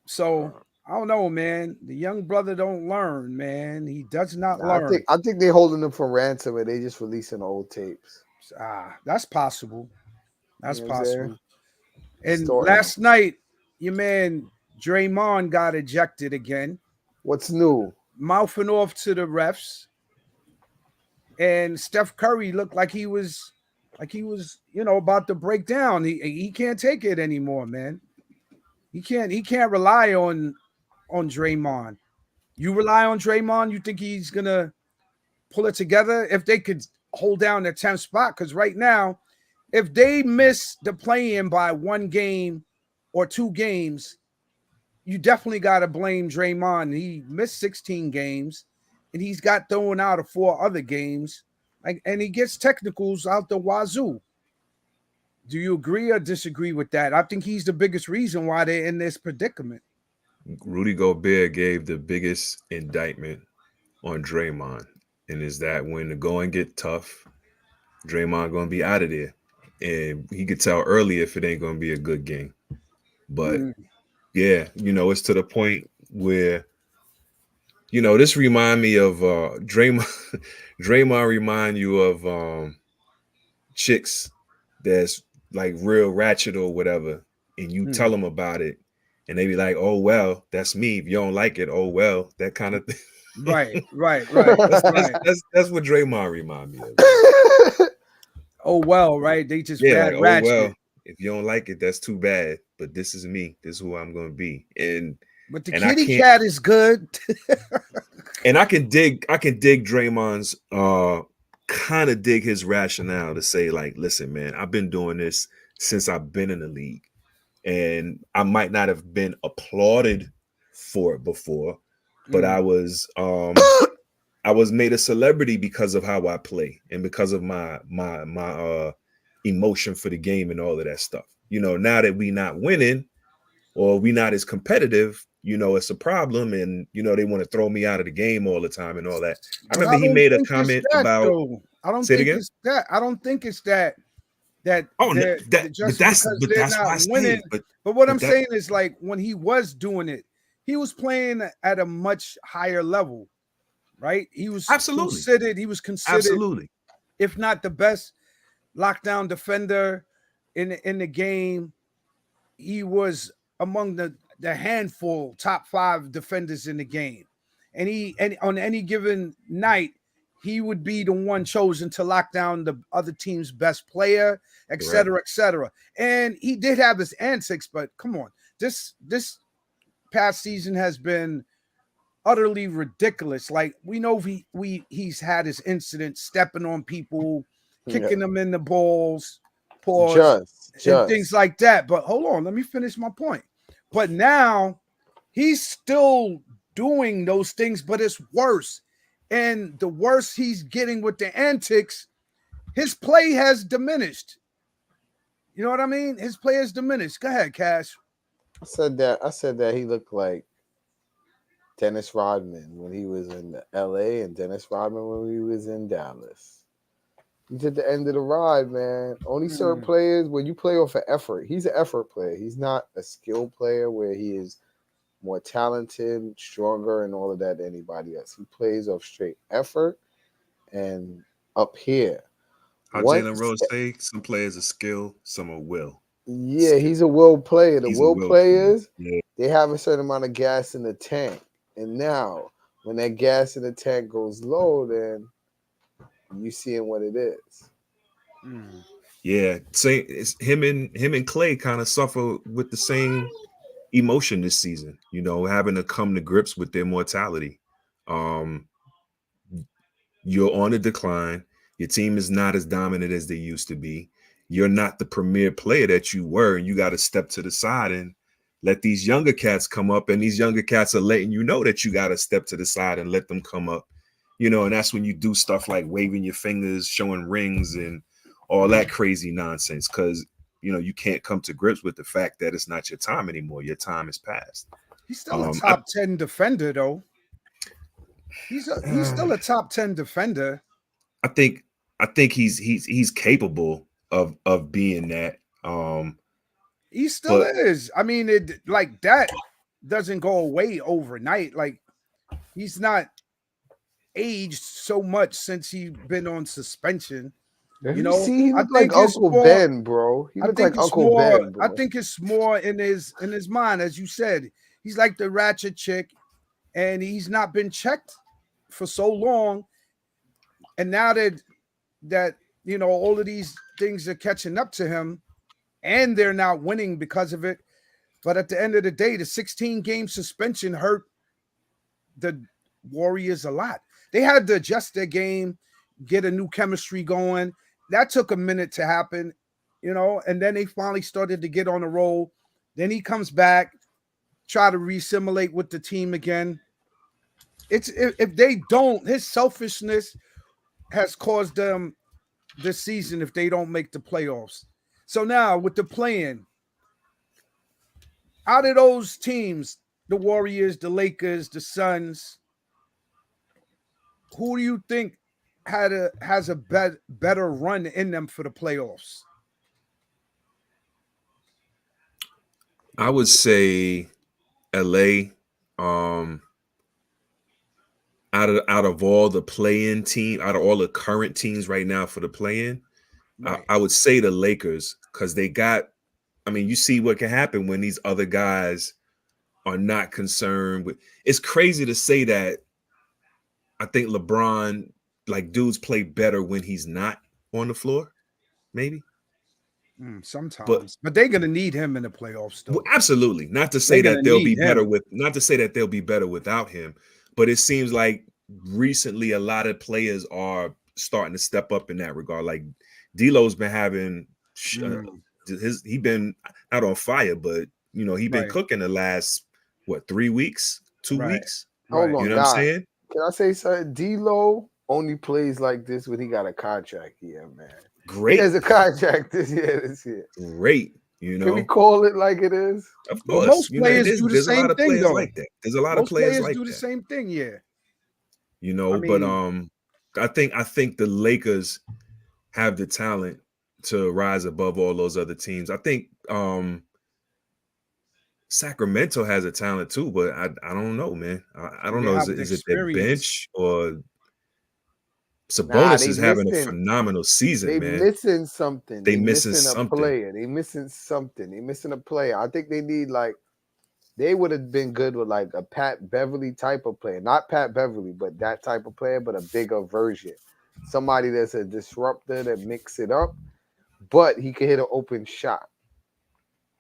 So I don't know, man. The young brother don't learn, man. He does not learn. I think they're holding him for ransom and they just releasing old tapes. That's possible. That's You know what I'm saying? possible. And Story. last night, your man Draymond got ejected again. What's new? Mouthing off to the refs. And Steph Curry looked like he was, about to break down. He can't take it anymore, man. He can't rely on Draymond. You rely on Draymond, you think he's gonna pull it together? If they could hold down the 10th spot, because right now, if they miss the play-in by 1 game or 2 games, you definitely got to blame Draymond. He missed 16 games, and he's got thrown out of 4 other games, and he gets technicals out the wazoo. Do you agree or disagree with that? I think he's the biggest reason why they're in this predicament. Rudy Gobert gave the biggest indictment on Draymond, and is that when the going get tough, Draymond gonna be out of there, and he could tell early if it ain't gonna be a good game. But yeah, it's to the point where this remind me of Draymond. Draymond remind you of chicks that's like real ratchet or whatever, and you tell them about it, and they be like, "Oh well, that's me. If you don't like it, oh well," that kind of thing. Right. That's what Draymond remind me of. Oh well, right? They just bad like, ratchet. Oh well, if you don't like it, that's too bad. But this is me. This is who I'm gonna be. But the kitty cat is good. And I can dig Draymond's kind of dig his rationale to say, like, listen, man, I've been doing this since I've been in the league. And I might not have been applauded for it before, but I was made a celebrity because of how I play and because of my emotion for the game and all of that stuff. Now that we not winning or we not as competitive, it's a problem, and they want to throw me out of the game all the time and all that. I remember he made a comment about. I don't think it's that. I don't think it's that. That's why winning. But what I'm saying is, like, when he was doing it, he was playing at a much higher level, right? He was considered. He was considered, absolutely, if not the best lockdown defender in the game. He was among the handful top 5 defenders in the game, and on any given night, he would be the one chosen to lock down the other team's best player, et cetera, et cetera. And he did have his antics, but come on, this past season has been utterly ridiculous. Like, we know he's had his incidents, stepping on people, kicking them in the balls, and things like that. But hold on, let me finish my point. But now he's still doing those things, but it's worse. And the worse he's getting with the antics, his play has diminished. You know what I mean? His play has diminished. Go ahead, Cash. I said that he looked like Dennis Rodman when he was in LA and Dennis Rodman when he was in Dallas. He's at the end of the ride, man. Only certain players, when you play off of effort, he's an effort player. He's not a skill player where he is more talented, stronger, and all of that than anybody else. He plays off straight effort. And up here, How Jalen Rose say, some players are skill, some are will. yeah, he's a will player. The He's will players, yeah. they have a certain amount of gas in the tank. And now, when that gas in the tank goes low, then you seeing what it is. Yeah, say it's him and Clay kind of suffer with the same emotion this season, you know, having to come to grips with their mortality. You're on a decline. Your team is not as dominant as they used to be. You're not the premier player that you were, and you got to step to the side and let these younger cats come up. And these younger cats are letting you know that you got to step to the side and let them come up, you know. And that's when you do stuff like waving your fingers, showing rings, and all that crazy nonsense, because you know you can't come to grips with the fact that it's not your time anymore. Your time is past. He's still a top 10 defender, though. He's still a top 10 defender. I think he's capable of being that. He still is. I mean, it like that doesn't go away overnight. Like, he's not aged so much since he's been on suspension. You know, see, he look like Uncle Ben, bro. He look like Uncle Ben, bro. I think it's more in his mind, as you said. He's like the ratchet chick, and he's not been checked for so long. And now that you know, all of these things are catching up to him, and they're not winning because of it. But at the end of the day, the 16-game suspension hurt the Warriors a lot. They had to adjust their game, get a new chemistry going. That took a minute to happen, you know, and then they finally started to get on a roll. Then he comes back, try to re-assimilate with the team again. It's if they don't, his selfishness has caused them this season if they don't make the playoffs. So now with the play-in, out of those teams, the Warriors, the Lakers, the Suns, who do you think has a better run in them for the playoffs? I would say LA. Out of all the play-in team, out of all the current teams right now for the play-in, right. I would say the Lakers, because they got. I mean, you see what can happen when these other guys are not concerned with. It's crazy to say that. I think LeBron, like, dudes play better when he's not on the floor, maybe. Sometimes, but they're gonna need him in the playoffs still. Well, absolutely. Not to say that they'll be better without him, but it seems like recently a lot of players are starting to step up in that regard. Like D'Lo's been having he been not on fire, but you know, he been cooking the last 3 weeks, 2 weeks. Hold on, you know what I'm saying? Can I say something? D'Lo only plays like this when he got a contract here, man. Great. He has a contract this year. Great. You know, can we call it like it is? Of course. Well, most players do the same thing, though. Like that. There's a lot of players like that. Do the same thing, yeah. You know, I think the Lakers have the talent to rise above all those other teams. I think Sacramento has a talent too, but I don't know, man. I don't know. Is it their bench or Sabonis is having a phenomenal season, man. They're missing something. They're missing a player. They're missing something. They're missing a player. I think they need they would have been good with like a Pat Beverly type of player. Not Pat Beverly, but that type of player, but a bigger version. Somebody that's a disruptor that mix it up, but he can hit an open shot.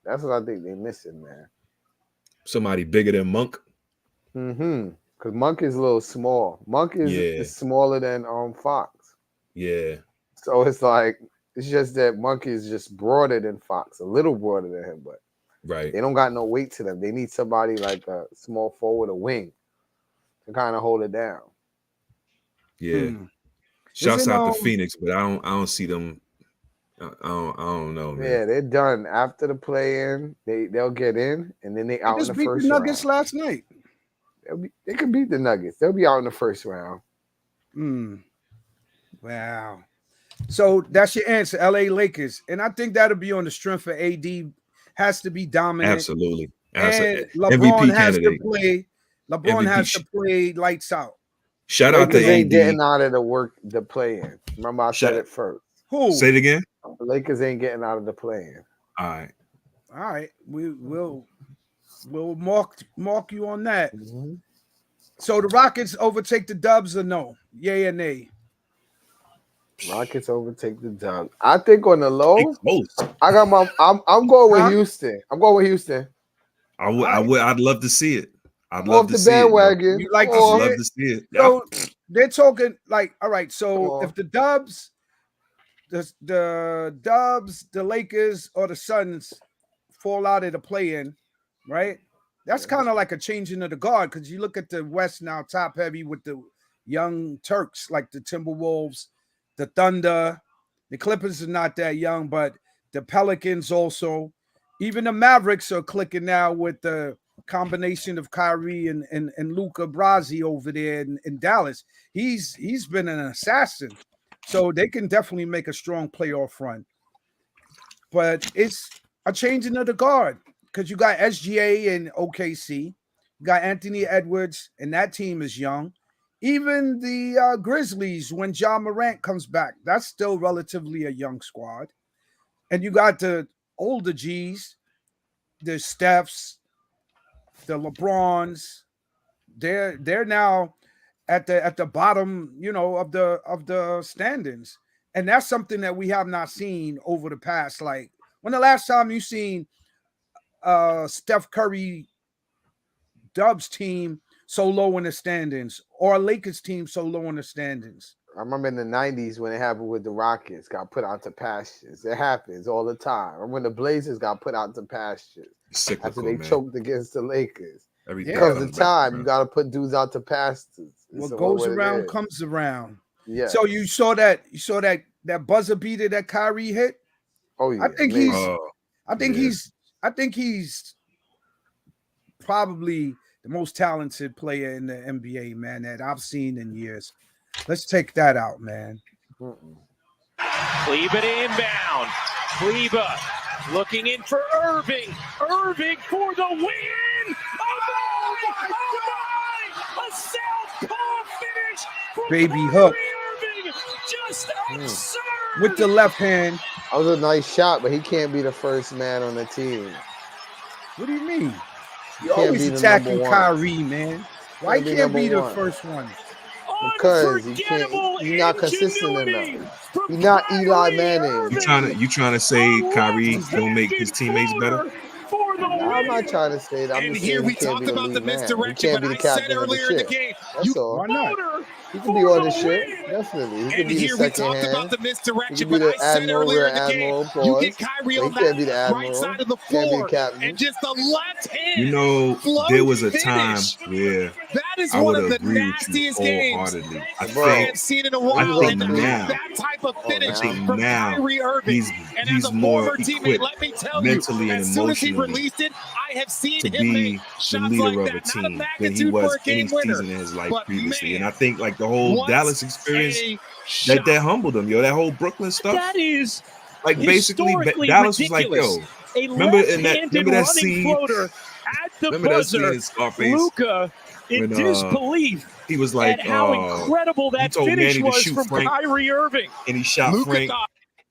That's what I think they're missing, man. Somebody bigger than Monk. Because Monk is a little small. Monk is smaller than Fox. Yeah. So it's like, it's just that Monk is just broader than Fox, a little broader than him, but they don't got no weight to them. They need somebody like a small forward, a wing, to kind of hold it down. Yeah. Shouts out to Phoenix, but I don't see them. I don't know, man. Yeah, they're done after the play-in. They'll get in, and then they out in the first round. Just beat the Nuggets last night. They can beat the Nuggets. They'll be out in the first round. Wow. So that's your answer, LA Lakers. And I think that'll be on the strength of AD. Has to be dominant. Absolutely. And MVP LeBron has to candidate. play. LeBron MVP. has to play lights out. Shout out to Lakers ain't AD. getting out of the play-in. Remember, I Shut- said it first. Who? Say it again. The Lakers ain't getting out of the play-in. All right. All right, we'll mark you on that. Mhm. So the Rockets overtake the Dubs or no? Yay or nay? Rockets overtake the Dubs. I think on the low, They close. I got my. I'm going Huh? with Houston. I'm going with Houston. I'd love to see it. I'd Off love the to see it. bandwagon. You like to I'd see love it? to see it. So they're talking like, all right. So Come on. if the Dubs, the Dubs, the Lakers, or the Suns fall out of the play-in, right? That's kind of like a changing of the guard because you look at the West now, top heavy with the young Turks like the Timberwolves, the Thunder, the Clippers are not that young, but the Pelicans also, even the Mavericks are clicking now with the combination of Kyrie and Luka Brasi over there in Dallas. He's been an assassin, so they can definitely make a strong playoff run. But it's a changing of the guard because you got SGA and OKC, you got Anthony Edwards, and that team is young. Even the Grizzlies, when Ja Morant comes back, that's still relatively a young squad. And you got the older G's, the Stephs, the LeBrons. They're now at the bottom, of the standings, and that's something that we have not seen over the past. Like, when the last time you seen Steph Curry Dubs team so low in the standings, or a Lakers team so low in the standings? I remember in the 90s when it happened with the Rockets, got put out to pastures. It happens all the time. Or when the Blazers got put out to pastures Cyclical, after they man. choked against the Lakers. Everything Because comes the back time, around. you got to put dudes out to pastures. What So goes it around is. comes around. Yeah. So you saw that buzzer beater that Kyrie hit. Oh yeah. I think amazing. he's Yeah. I think he's probably the most talented player in the NBA, man, that I've seen in years. Let's take that out, man. Kleba inbound. Kleba looking in for Irving. Irving for the win. Oh my! A southpaw finish from Baby Kyrie hook. Irving. Just absurd. With the left hand. That was a nice shot, but he can't be the first man on the team. What do you mean? He You're can't always be the attacking number one. Kyrie, man. Why Can't be can't be number the one. first one? Because he can't. Unforgettable He's not consistent ingenuity enough. from He's not Eli Kyrie Manning. Irving. You trying to say Kyrie don't make his teammates better? For the I'm not trying to say that. I'm And just here saying we he can't talk be the about the lead man. He misdirection, can't but be the I said captain of the earlier in the ship. game, That's all. Why not? He can be on the ship. Definitely. He can and be the here we second talked hand. about the He misdirection, can be but the I said admiral, earlier rear in the game, admiral, you pause. get Kyrie But he on can't be the that right admiral. side of the Can't be the floor, captain. and just the left hand. You know, float there was a time finish. where That is I one would of the agree with you nastiest games wholeheartedly. I Bro, I think have seen in a Let me while, go and through now- that type of finish now. from now Kyrie Irving. And as he's a more former teammate, equipped let me tell you, mentally and as soon as he emotionally released it, I have seen to him be make the shots leader like of a that. Not a team than he magnitude was for a any game winner, season in his life but previously. man, And I think like the whole what Dallas experience a shot. that humbled him, yo. That whole Brooklyn stuff. That is Like basically historically Dallas was like, ridiculous. yo, A remember that left-handed running running floater at the remember that scene buzzer. in Scarface Luka in when, disbelief he was like, at how incredible he that told finish Manny to was shoot from Frank. Kyrie Irving. and he shot Luka Frank, thought-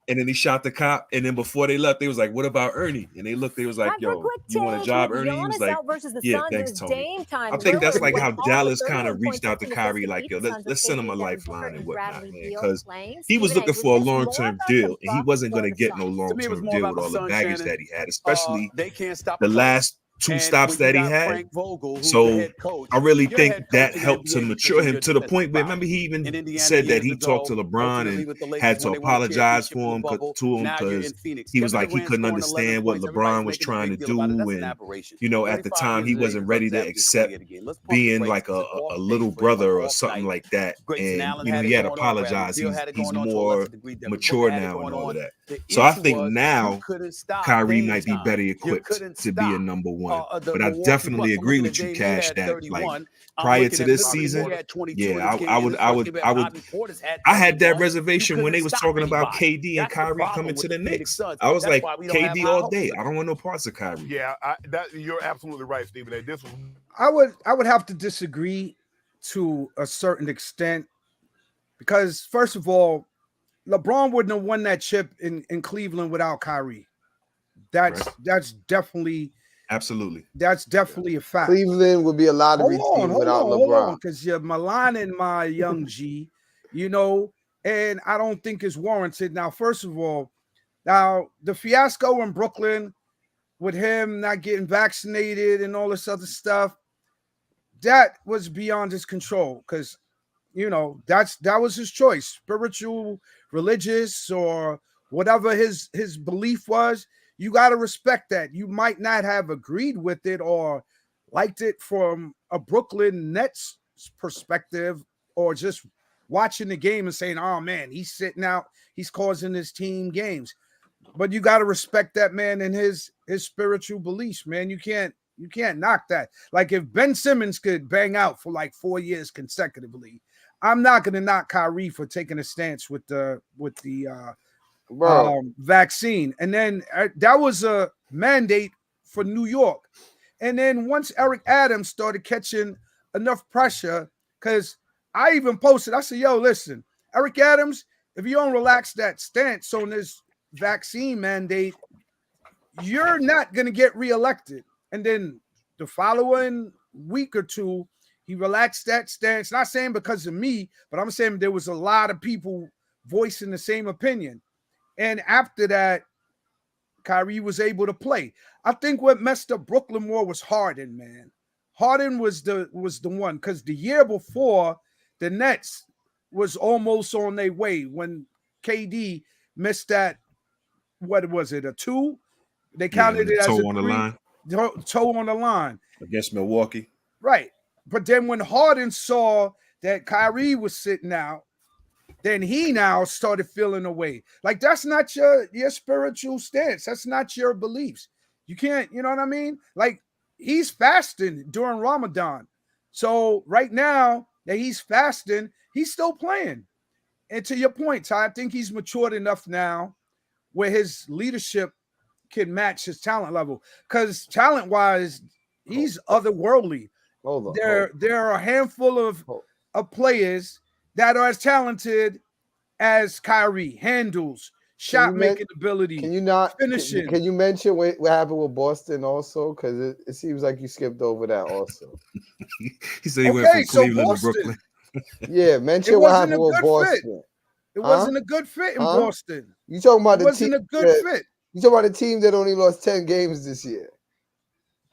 and then he shot the cop, and then before they left, they was like, "What about Ernie?" And they looked, they was like, Time for a "Yo, quick you want a take. job, We have Ernie?" He was Giannis like, out versus the "Yeah, Suns. thanks, It's Tony." Dame time. I think that's Lillard like went how off for Dallas kind 31 of reached out to points, 15 Kyrie, assists to like, beat "Yo, the Suns let's with send him a 57 lifeline Booker and whatnot, Bradley man," Beal because playing. he was Stephen A. looking Was for a this more long-term about the deal, and he Bucks wasn't or going to the get no Suns? To me, it was long-term more deal about with all the the Suns, baggage Shannon. that he had, especially They can't stop the a coach. last two And stops when you that he got had. Frank Vogel, who's the So head coach, I really your think head coach that in the helped to NBA mature because him you're to the defensive point where, prowess. remember, he even In Indiana said that years he talked to ago, LeBron ultimately and with the Lakers had to when they won a apologize championship in for the him bubble. to him Now you're in because Phoenix. he was Kevin like he Durant's couldn't scoring 11 understand what points. Everybody's LeBron was making a trying to big deal about it. do, That's an and aberration. you know, at the 35 time years he of age, wasn't your ready brother's to averaging accept 28 a game. Let's pump the being brakes. like It's an a off day little for him, brother an or off something night. like that, Grayson and Allen you know had he it had to going on. Bradley apologize. Beal had it He's going on to a lesser more degree. Devin mature Booker had it now and going all of on. that. The So I issue think was now you couldn't stop Kyrie Dame might be time. better You equipped couldn't to be a stop number one 31. But I definitely agree with you, Cash, that like prior to this season, yeah, I had that reservation when they was talking about KD and Kyrie coming to the Knicks. I was like, KD all day. I don't want no parts of Kyrie. Yeah, you're absolutely right, Stephen A. This was I would have to disagree to a certain extent because first of all, LeBron wouldn't have won that chip in Cleveland without Kyrie. That's definitely absolutely a fact. Cleveland would be a lottery team without LeBron. Because you're maligning my young G, and I don't think it's warranted. Now, first of all, the fiasco in Brooklyn with him not getting vaccinated and all this other stuff, that was beyond his control because that was his choice, spiritual, religious, or whatever his belief was. You got to respect that. You might not have agreed with it or liked it from a Brooklyn Nets perspective, or just watching the game and saying, oh man, he's sitting out, he's causing his team games. But you got to respect that man and his spiritual beliefs, man. You can't knock that. Like if Ben Simmons could bang out for like 4 years consecutively, I'm not going to knock Kyrie for taking a stance with the vaccine. And then that was a mandate for New York. And then once Eric Adams started catching enough pressure, because I even posted, I said, yo, listen, Eric Adams, if you don't relax that stance on this vaccine mandate, you're not going to get reelected. And then the following week or two, he relaxed that stance. Not saying because of me, but I'm saying there was a lot of people voicing the same opinion. And after that, Kyrie was able to play. I think what messed up Brooklyn more was Harden, man. Harden was the one, because the year before, the Nets was almost on their way when KD missed that, what was it, a 2? They counted it as a 3. Toe on the line. Against Milwaukee. Right. But then when Harden saw that Kyrie was sitting out, then he now started feeling away. Like, that's not your spiritual stance. That's not your beliefs. You can't, you know what I mean? Like, he's fasting during Ramadan. So right now that he's fasting, he's still playing. And to your point, Ty, I think he's matured enough now where his leadership can match his talent level. Because talent-wise, he's otherworldly. There are a handful of players that are as talented as Kyrie, handles, shot making ability. Can you not finishing? Can you mention what happened with Boston also? Because it seems like you skipped over that also. He said he went from Cleveland to Brooklyn. Yeah, mention what happened with Boston. It wasn't a good fit in Boston. You talking about it wasn't a good fit. You talking about a team that only lost 10 games this year?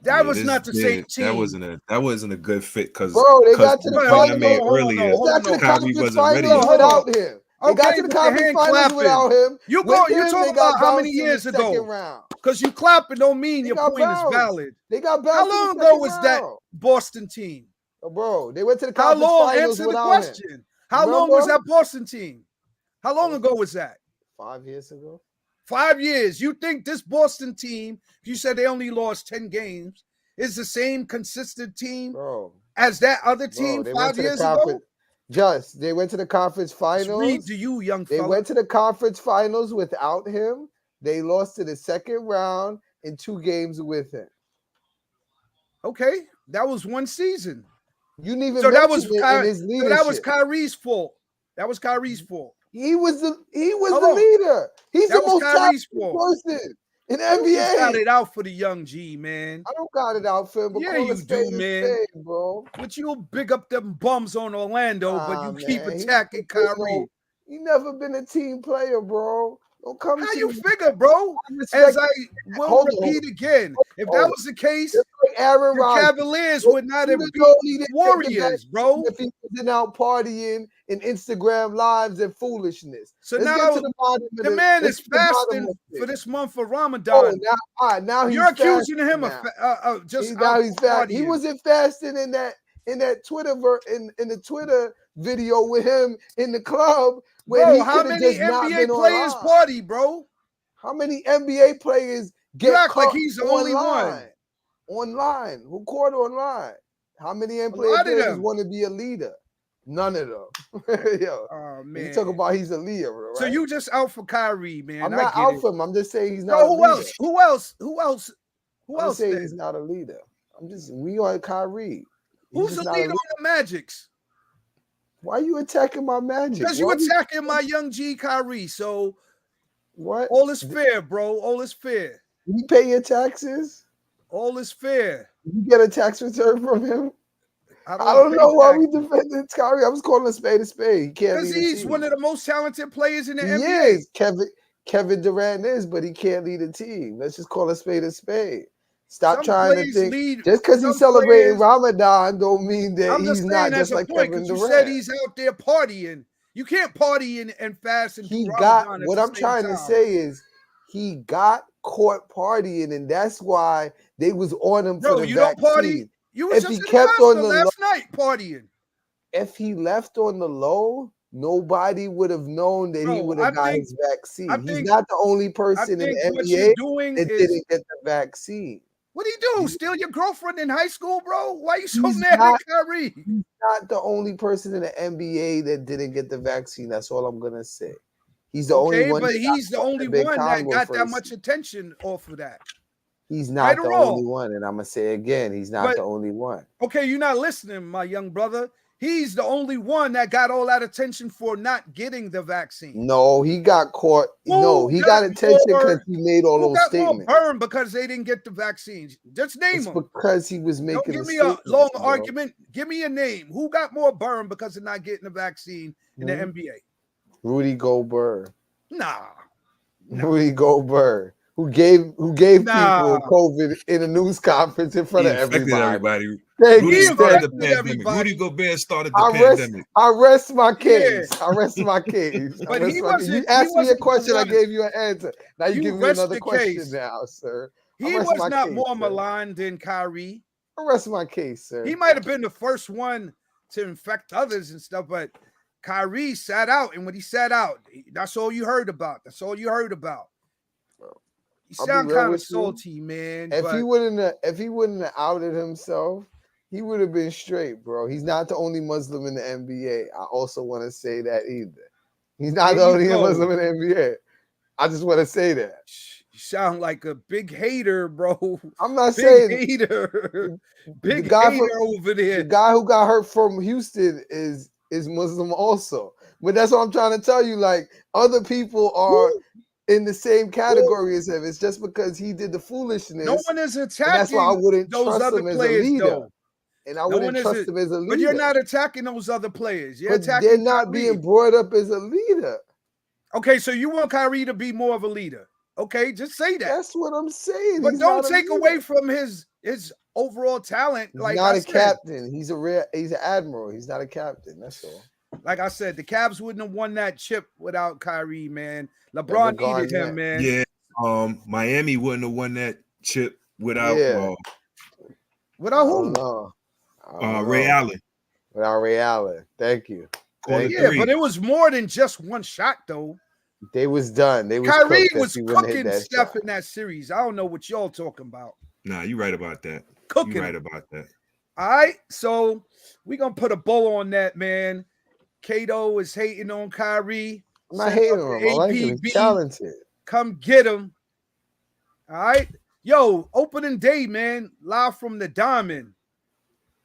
That was not the same team. That wasn't a good fit because they got to the finals earlier. Kyrie wasn't ready without him. They got to the conference finals without him. You talking about how many years ago? Because you clapping don't mean your point is valid. They got bounced. How long ago was that Boston team? Bro, they went to the conference finals without him. How long was that Boston team? How long ago was that? 5 years ago. 5 years. You think this Boston team, you said they only lost 10 games, is the same consistent team as that other team 5 years ago? They went to the conference finals. Read to you, young fella. They went to the conference finals without him. They lost to the second round in 2 games with him. Okay, that was one season. You didn't even that was in his leadership. So that was Kyrie's fault. That was Kyrie's fault. He was the leader. He's the most talented person in the NBA. You got it out for the young G, man. I don't got it out for him. But yeah, you do, man. Bro. But you'll big up them bums on Orlando, but you keep attacking Kyrie. You never been a team player, bro. Don't come. How you figure, bro? As I will repeat again, if that was the case, Aaron the Cavaliers would not have beat Warriors, bro. If he wasn't out partying in Instagram lives and foolishness. So now the man is fasting for this month of Ramadan. Now he's you're accusing him of just now he's fasting. He wasn't fasting in that Twitter in the Twitter video with him in the club. Bro, how many NBA players party, bro? How many NBA players get you act caught like he's the only one? online? Who caught online? How many lot NBA of players them. want to be a leader? None of them. Yo, Oh you man. talk about he's a leader, right? So you just out for Kyrie, man. I'm I not get out it. for him. I'm just saying he's Bro, not a who leader. else? Who else? Who else? Who I'm else? saying Then? he's not a leader. We on Kyrie. He's Who's just the not a leader on the Magics? Why are you attacking my Magic? Because you attacking my young G Kyrie. So what? all is fair, bro. All is fair. You pay your taxes? All is fair. You get a tax return from him? I don't don't pay know why we taxes. defending Kyrie. I was calling a spade a spade. He can't Because lead a he's team. one of the most talented players in the He NBA. is. Kevin Durant is, but he can't lead a team. Let's just call a spade a spade. Stop Some trying to plays think. lead- Just because some he's celebrating players- Ramadan don't mean that I'm he's just not saying just as a like point, Kevin because you Durant. said he's out there partying. You can't party and fast and He do got Ramadan at what the I'm same trying to time. say is he got caught partying, and that's why they was on him Bro, for the you vaccine. don't party. You was If just he in the kept on hospital the last night partying. if he left on the low, nobody would have known that he Bro, would I have got think- his vaccine. I He's think- not the only I person in think the what NBA you're doing that is didn't get the vaccine. what do you do? Steal your girlfriend in high school, bro? Why you so He's mad not- at Kyrie? He's not the only person in the NBA that didn't get the vaccine. That's all I'm gonna say. He's the only Okay, one. but that he's the got only big one that Congo got for that his much attention off of that. He's Right not or the wrong? only one, and I'm gonna say again, he's not But- the only one. Okay, you're not listening, my young brother. He's the only one that got all that attention for not getting the vaccine. No, he got caught. Who No, he got got attention because more- he made all Who those got more statements. burned because they didn't get the vaccine? Just name It's them. because he was Don't making give a me a statement, long bro. argument. Give me a name. Who got more burned because of not getting the vaccine in the Hmm? NBA? Rudy Gobert. Nah. Rudy Gobert, who gave Nah. people COVID in a news conference in front He of infected everybody. everybody. Thank Rudy He you. started the infected pandemic. everybody. Rudy Gobert started the I rest, pandemic. I rest my case. Yeah. I rest my case. I But rest he my case. wasn't- You he asked me a wasn't the question, I one. gave you an answer. Now you You give me rest another the question case. now, sir. He rest was my not case, more sir. maligned than Kyrie. I rest my case, sir. He might have been the first one to infect others and stuff, but Kyrie sat out, and when he sat out, that's all you heard about. That's all you heard about. You I'll be sound real kind of with you. salty, man. If but he wouldn't have outed himself, he would have been straight, bro. He's not the only Muslim in the NBA. I also want to say that either. He's not There the you only go. Muslim in the NBA. I just want to say that. you sound like a big hater, bro. I'm not Big saying hater. Big guy hater from- over the there. guy who got hurt from Houston is Muslim also. But that's what I'm trying to tell you. Like, other people are in the same category as him. It's just because he did the foolishness. No one is and that's why I attacking wouldn't those trust other him as a players, leader. though. And I No wouldn't one is trust him as a leader. But you're not attacking those other players. You're But attacking they're not Kyrie. being brought up as a leader. Okay, so you want Kyrie to be more of a leader. Okay, just say that. That's what I'm saying. But He's don't not a take leader. away from his overall talent. He's Like not I a said. captain. He's an admiral. He's not a captain. That's all. Like I said, the Cavs wouldn't have won that chip without Kyrie, man. LeBron needed him, man. Yeah. Miami wouldn't have won that chip without Without who? Ray Allen. Without Ray Allen. Thank you. Thank Yeah, you. but it was more than just one shot, though. They was done. They was Kyrie cooked 'cause was he wouldn't hit cooking that Steph shot. in that series. I don't know what y'all talking about. Nah, you're right about that. Cooking. You're right about that. All right, so we're going to put a bow on that, man. Kato is hating on Kyrie. I'm not Send hating up him. the I like him. APB. He's talented. Come get him. All right. Yo, opening day, man. Live from the Diamond.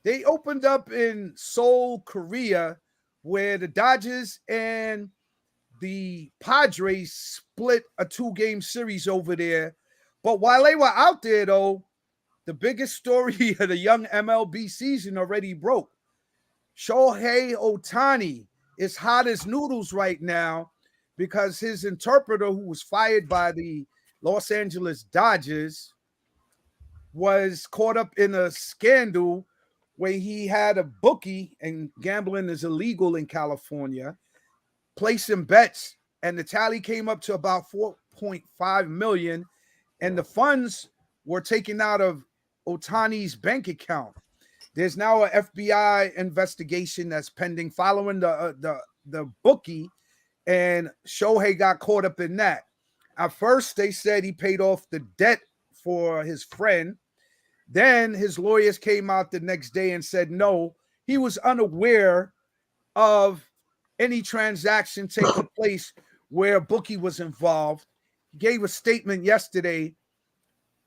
They opened up in Seoul, Korea, where the Dodgers and the Padres split a 2-game series over there. But while they were out there, though, the biggest story of the young MLB season already broke. Shohei Otani is hot as noodles right now because his interpreter, who was fired by the Los Angeles Dodgers, was caught up in a scandal where he had a bookie, and gambling is illegal in California, placing bets, and the tally came up to about 4.5 million, and the funds were taken out of Otani's bank account. There's now an FBI investigation that's pending following the bookie, and Shohei got caught up in that. At first, they said he paid off the debt for his friend, Then his lawyers came out the next day and said no, he was unaware of any transaction taking place where a bookie was involved. He gave a statement yesterday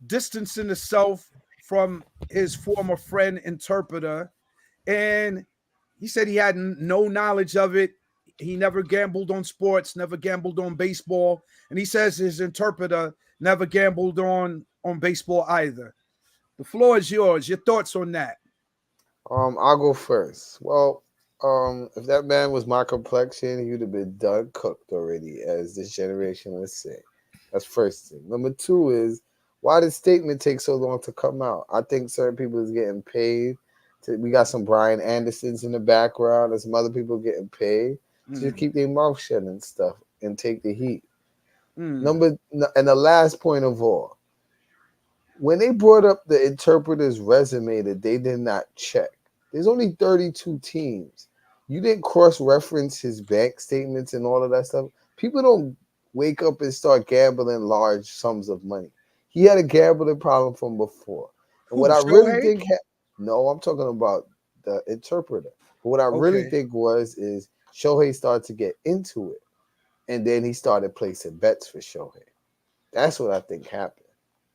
distancing himself from his former friend interpreter, and he said he had no knowledge of it. He never gambled on sports, never gambled on baseball, and he says his interpreter never gambled on baseball either. The floor is yours. Your thoughts on that? I'll go first. Well, if that man was my complexion, he would have been done cooked already, as this generation would say. That's first thing. Number two is, why did statement take so long to come out? I think certain people is getting paid. We got some Brian Andersons in the background. There's some other people getting paid to just keep their mouth shut and stuff and take the heat. And the last point of all, when they brought up the interpreter's resume that they did not check, there's only 32 teams. You didn't cross-reference his bank statements and all of that stuff. People don't wake up and start gambling large sums of money. He had a gambling problem from before. And what I really think, no, I'm talking about the interpreter. But what I really think is Shohei started to get into it, and then he started placing bets for Shohei. That's what I think happened.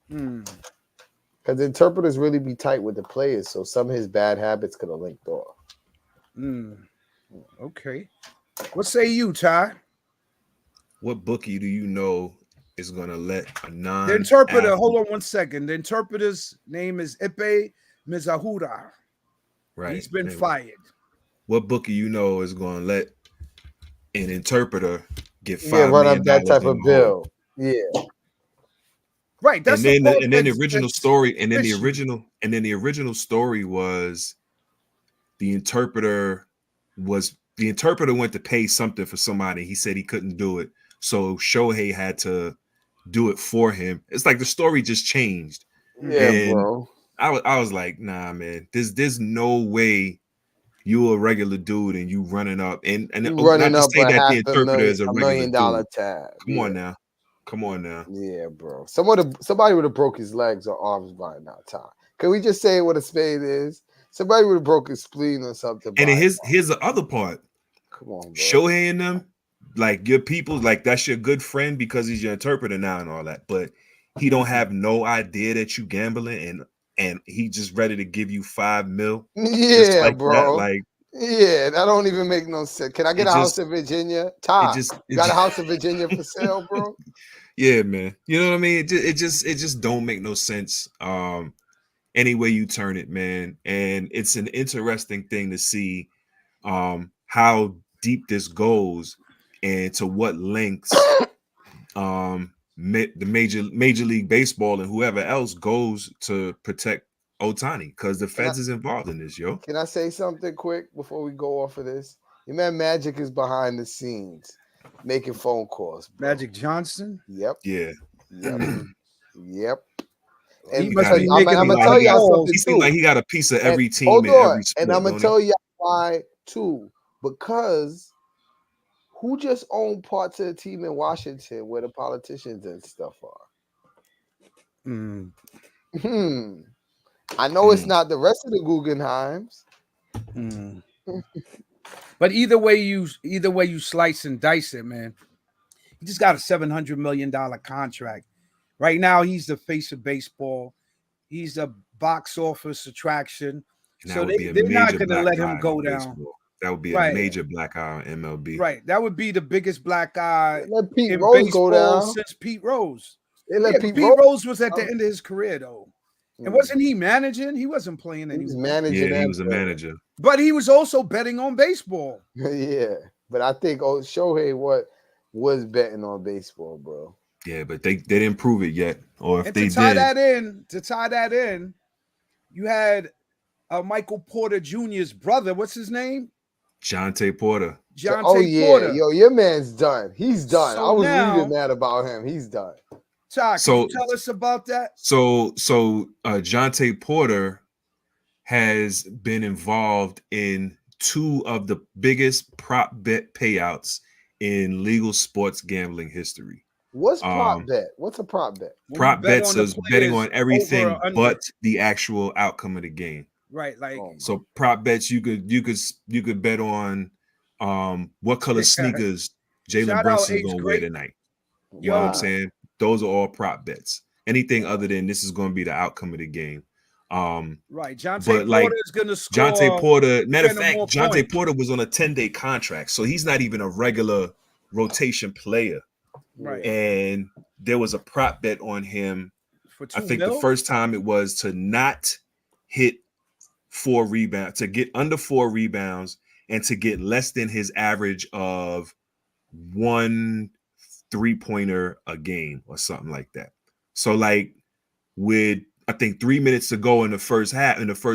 Because the interpreters really be tight with the players, so some of his bad habits could have linked off. Okay. What say you, Ty? What bookie do you know is going to let a non... The interpreter, hold on one second. The interpreter's name is Ipe Mizahura. Right. He's been fired. What bookie you know is going to let an interpreter get $5 run million up that type of bill? Yeah. Right. That's and then the original story, and then the original story was the interpreter went to pay something for somebody. He said he couldn't do it, so Shohei had to do it for him. It's like the story just changed. Yeah, bro. I was like, nah, man. There's no way you a regular dude and you running up and running not to up say a that the interpreter is a $1 regular million dude. tab. Come on now. Yeah, bro. Somebody would have broke his legs or arms by now, Tom. Can we just say what a spade is? Somebody would have broke his spleen or something. And here's the other part. Come on, bro. Shohei and them, like your people, like that's your good friend because he's your interpreter now and all that. But he don't have no idea that you gambling and he just ready to give you $5 million. Yeah, like bro. That, like, yeah, that don't even make no sense. Can I get a house in Virginia? Todd, you got a house in Virginia for sale, bro? Yeah, man. You know what I mean? It just don't make no sense. Any way you turn it, man. And it's an interesting thing to see how deep this goes and to what lengths the Major League Baseball and whoever else goes to protect Otani, because the feds is involved in this, yo. Can I say something quick before we go off of this? Your man Magic is behind the scenes making phone calls. Bro. Magic Johnson? Yep. Yeah. Yep. And he must be I'm gonna tell y'all something he seems like he got a piece of every team hold in on. every sport. And I'm gonna tell y'all why too. Because who just owned parts of the team in Washington where the politicians and stuff are? I know it's not the rest of the Guggenheims. But either way you slice and dice it, man. He just got a $700 million contract. Right now, he's the face of baseball. He's a box office attraction. So they're not going to let him go down. That would be a major black eye on MLB. Right. That would be the biggest black eye let Pete in Rose baseball go down since Pete Rose. They let Pete Rose was at the end of his career, though. And wasn't he managing? He wasn't playing anymore. He was managing. Yeah, he was a manager. But he was also betting on baseball. Yeah. But I think Shohei was betting on baseball, bro. Yeah, but they didn't prove it yet. Or if they did. To tie that in, you had Michael Porter Jr.'s brother. What's his name? Jonte Porter. Porter. Yo, your man's done. He's done. So I was now, reading that about him. He's done. Ty, can you tell us about that? So Jonte Porter has been involved in two of the biggest prop bet payouts in legal sports gambling history. What's prop bet? What's a prop bet? Prop bets is betting on over everything or under. but the actual outcome of the game. Right, like so prop bets you could bet on what color sneakers Jalen Shout out Brunson's Ace gonna wear Great. tonight. You Yo. know what I'm saying? Those are all prop bets. Anything other than this is going to be the outcome of the game. Right. Jonte But like Porter is going to score. Jonte Porter, matter of 10 or fact, more Jonte points. Porter was on a 10-day contract, so he's not even a regular rotation player. Right. And there was a prop bet on him. For I think the first time it was to not hit 4 rebounds, to get under 4 rebounds, and to get less than his average of 1 3-pointer a game or something like that. So like with I think 3 minutes to go in the first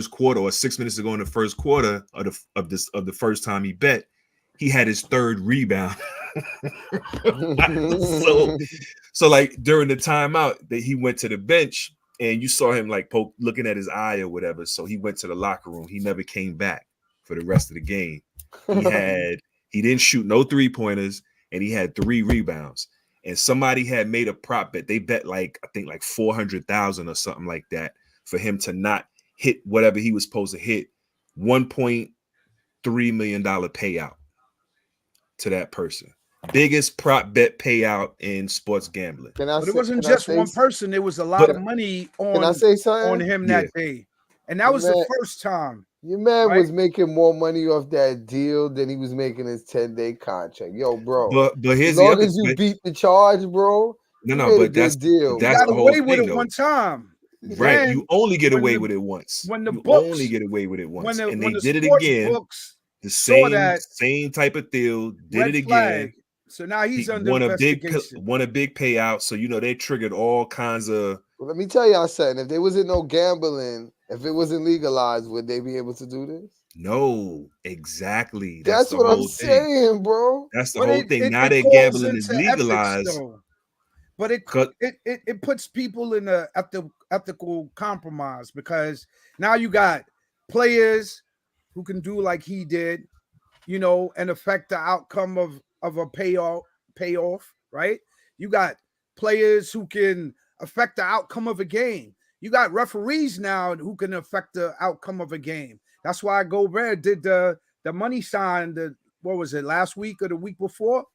quarter, or 6 minutes to go in the first quarter of the first time he bet, he had his 3rd rebound. so like during the timeout that he went to the bench and you saw him like looking at his eye or whatever. So he went to the locker room. He never came back for the rest of the game. He didn't shoot no 3-pointers and he had 3 rebounds. And somebody had made a prop bet. They bet like I think like 400,000 or something like that for him to not hit whatever he was supposed to hit. $1.3 million payout to that person. Biggest prop bet payout in sports gambling. But it wasn't just one person. There was a lot of money on him that day. And that was the first time. Your man was making more money off that deal than he was making his 10-day contract. Yo, bro. But here's as long as you beat the charge, bro. But that's deal. That's got the whole away with thing, it one time. Right. Then, you only get away with it once. When the you books only get away with it once. and they the did it sports again. Books The saw same type of deal. Did red it again. flag. So now he's under investigation. Won a big payout. So they triggered all kinds of. Well, let me tell y'all something. If there wasn't no gambling, if it wasn't legalized, would they be able to do this? No, exactly. That's what I'm saying, bro. That's the whole thing. Now that gambling is legalized. Ethics, but it puts people in a ethical compromise, because now you got players who can do like he did, and affect the outcome of a payoff, right? You got players who can affect the outcome of a game. You got referees now who can affect the outcome of a game. That's why Gobert did the money sign, what was it, last week or the week before?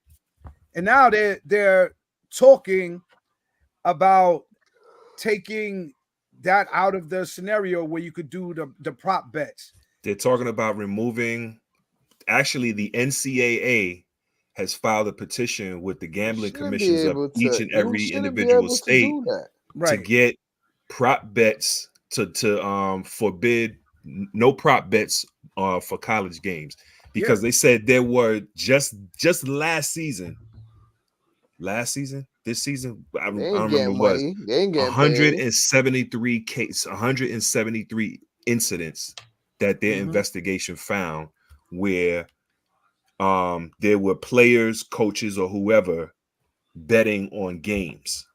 And now they're talking about taking that out of the scenario where you could do the prop bets. They're talking about removing. Actually, the NCAA has filed a petition with the gambling commissions of each and every individual state to get prop bets to forbid no prop bets for college games, because they said there were just last season, this season, I don't remember what, 173 incidents that their investigation found where there were players, coaches, or whoever betting on games.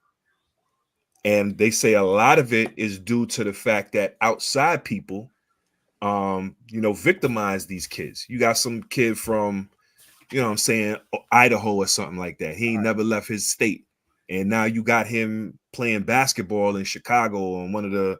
And they say a lot of it is due to the fact that outside people, victimize these kids. You got some kid from, Idaho or something like that. He ain't never left his state. And now you got him playing basketball in Chicago on one of the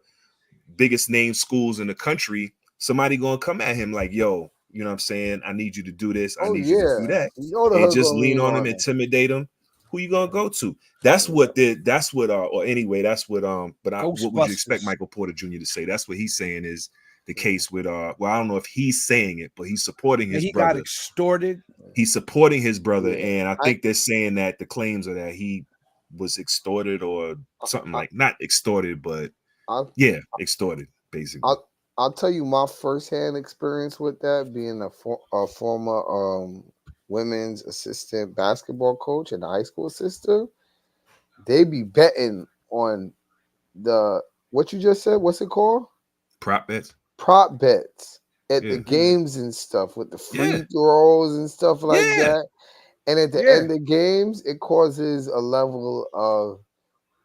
biggest name schools in the country. Somebody gonna come at him like, yo, you know what I'm saying? I need you to do this. I need you to do that. And just lean on him, intimidate him. Who you gonna go to? That's what what would you expect Michael Porter Jr. to say? That's what he's saying is the case with I don't know if he's saying it, but he's supporting his brother. Got extorted. He's supporting his brother, and I think they're saying that the claims are that he was extorted or something like, not extorted, but extorted, basically. I'll tell you my firsthand experience with that, being a former women's assistant basketball coach and high school system. They be betting on what you just said. What's it called? Prop bets. Prop bets at the games and stuff, with the free throws and stuff like that. And at the end of games, it causes a level of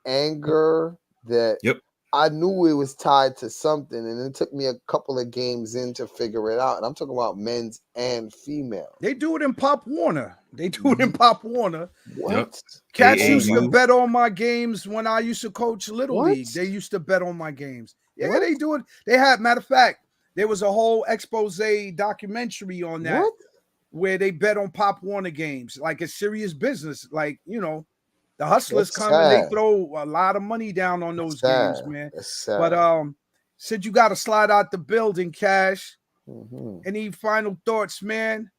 anger that I knew it was tied to something, and it took me a couple of games in to figure it out. And I'm talking about men's and female. They do it in Pop Warner. What? Yep. Cats used to AAU. bet on my games when I used to coach Little What? League. They used to bet on my games. Yeah, What? they do it. They had, matter of fact, there was a whole expose documentary on that What? where they bet on Pop Warner games. Like it's serious business. Like, you know, the hustlers That's come and they sad. throw a lot of money down on those Sad. games, man. That's sad. But said you got to slide out the building, Cash. Mhm. Any final thoughts, man?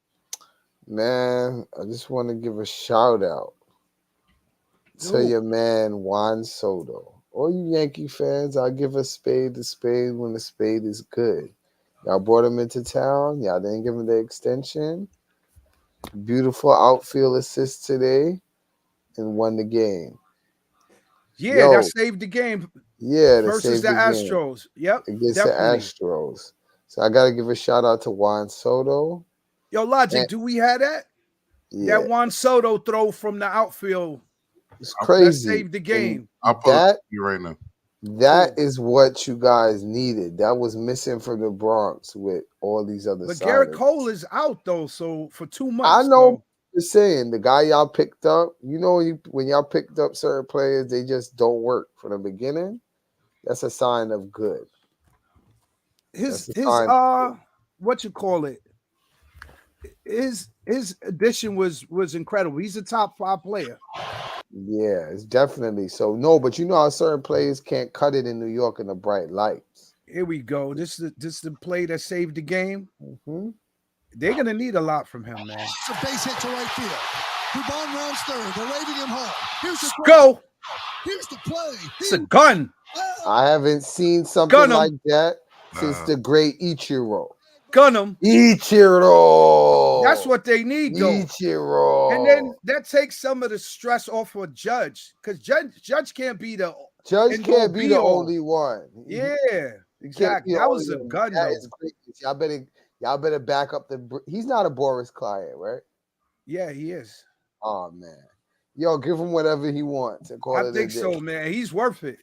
Man, I just want to give a shout out to Ooh. your man Juan Soto. All you Yankee fans, I'll give a spade to spade when the spade is good. Y'all brought him into town. Y'all didn't give him the extension. Beautiful outfield assist today and won the game. Yeah, Yo. that saved the game Yeah, that versus saved the game Astros. Yep, against definitely. the Astros. So I got to give a shout out to Juan Soto. Yo, Logic, And- do we have that? Yeah, That Juan Soto throw from the outfield it's that crazy. saved the game. I'll pull That it to you right now. That is what you guys needed. That was missing from the Bronx with all these other But Garrett signings. Cole is out though, so for 2 I months. know. Just saying, the guy y'all picked up, you know, when y'all picked up certain players, they just don't work from the beginning. That's a sign of good. His That's a sign of what you call it? His addition was incredible. He's a top 5 player. Yeah, it's definitely so. No, but you know how certain players can't cut it in New York in the bright lights. Here we go. This is the play that saved the game. Mm-hmm. They're gonna need a lot from him, man. It's a base hit to right field. Dubon rounds third. They're waving him home. Here's the Go. Here's the play. It's a gun. I haven't seen something Gun 'em. like that since the great Ichiro. Gun him. Ichiro. That's what they need, though. Ichiro. And then that takes some of the stress off of Judge, because Judge can't be the Judge end-all can't be the be-all. only one. Yeah, He can't exactly. be the That was only a one. gun, That though. is great. Y'all better back up he's not a Boris Client, right? Yeah, he is. Oh man. Yo, give him whatever he wants and call I it a think day. so, man. He's worth it.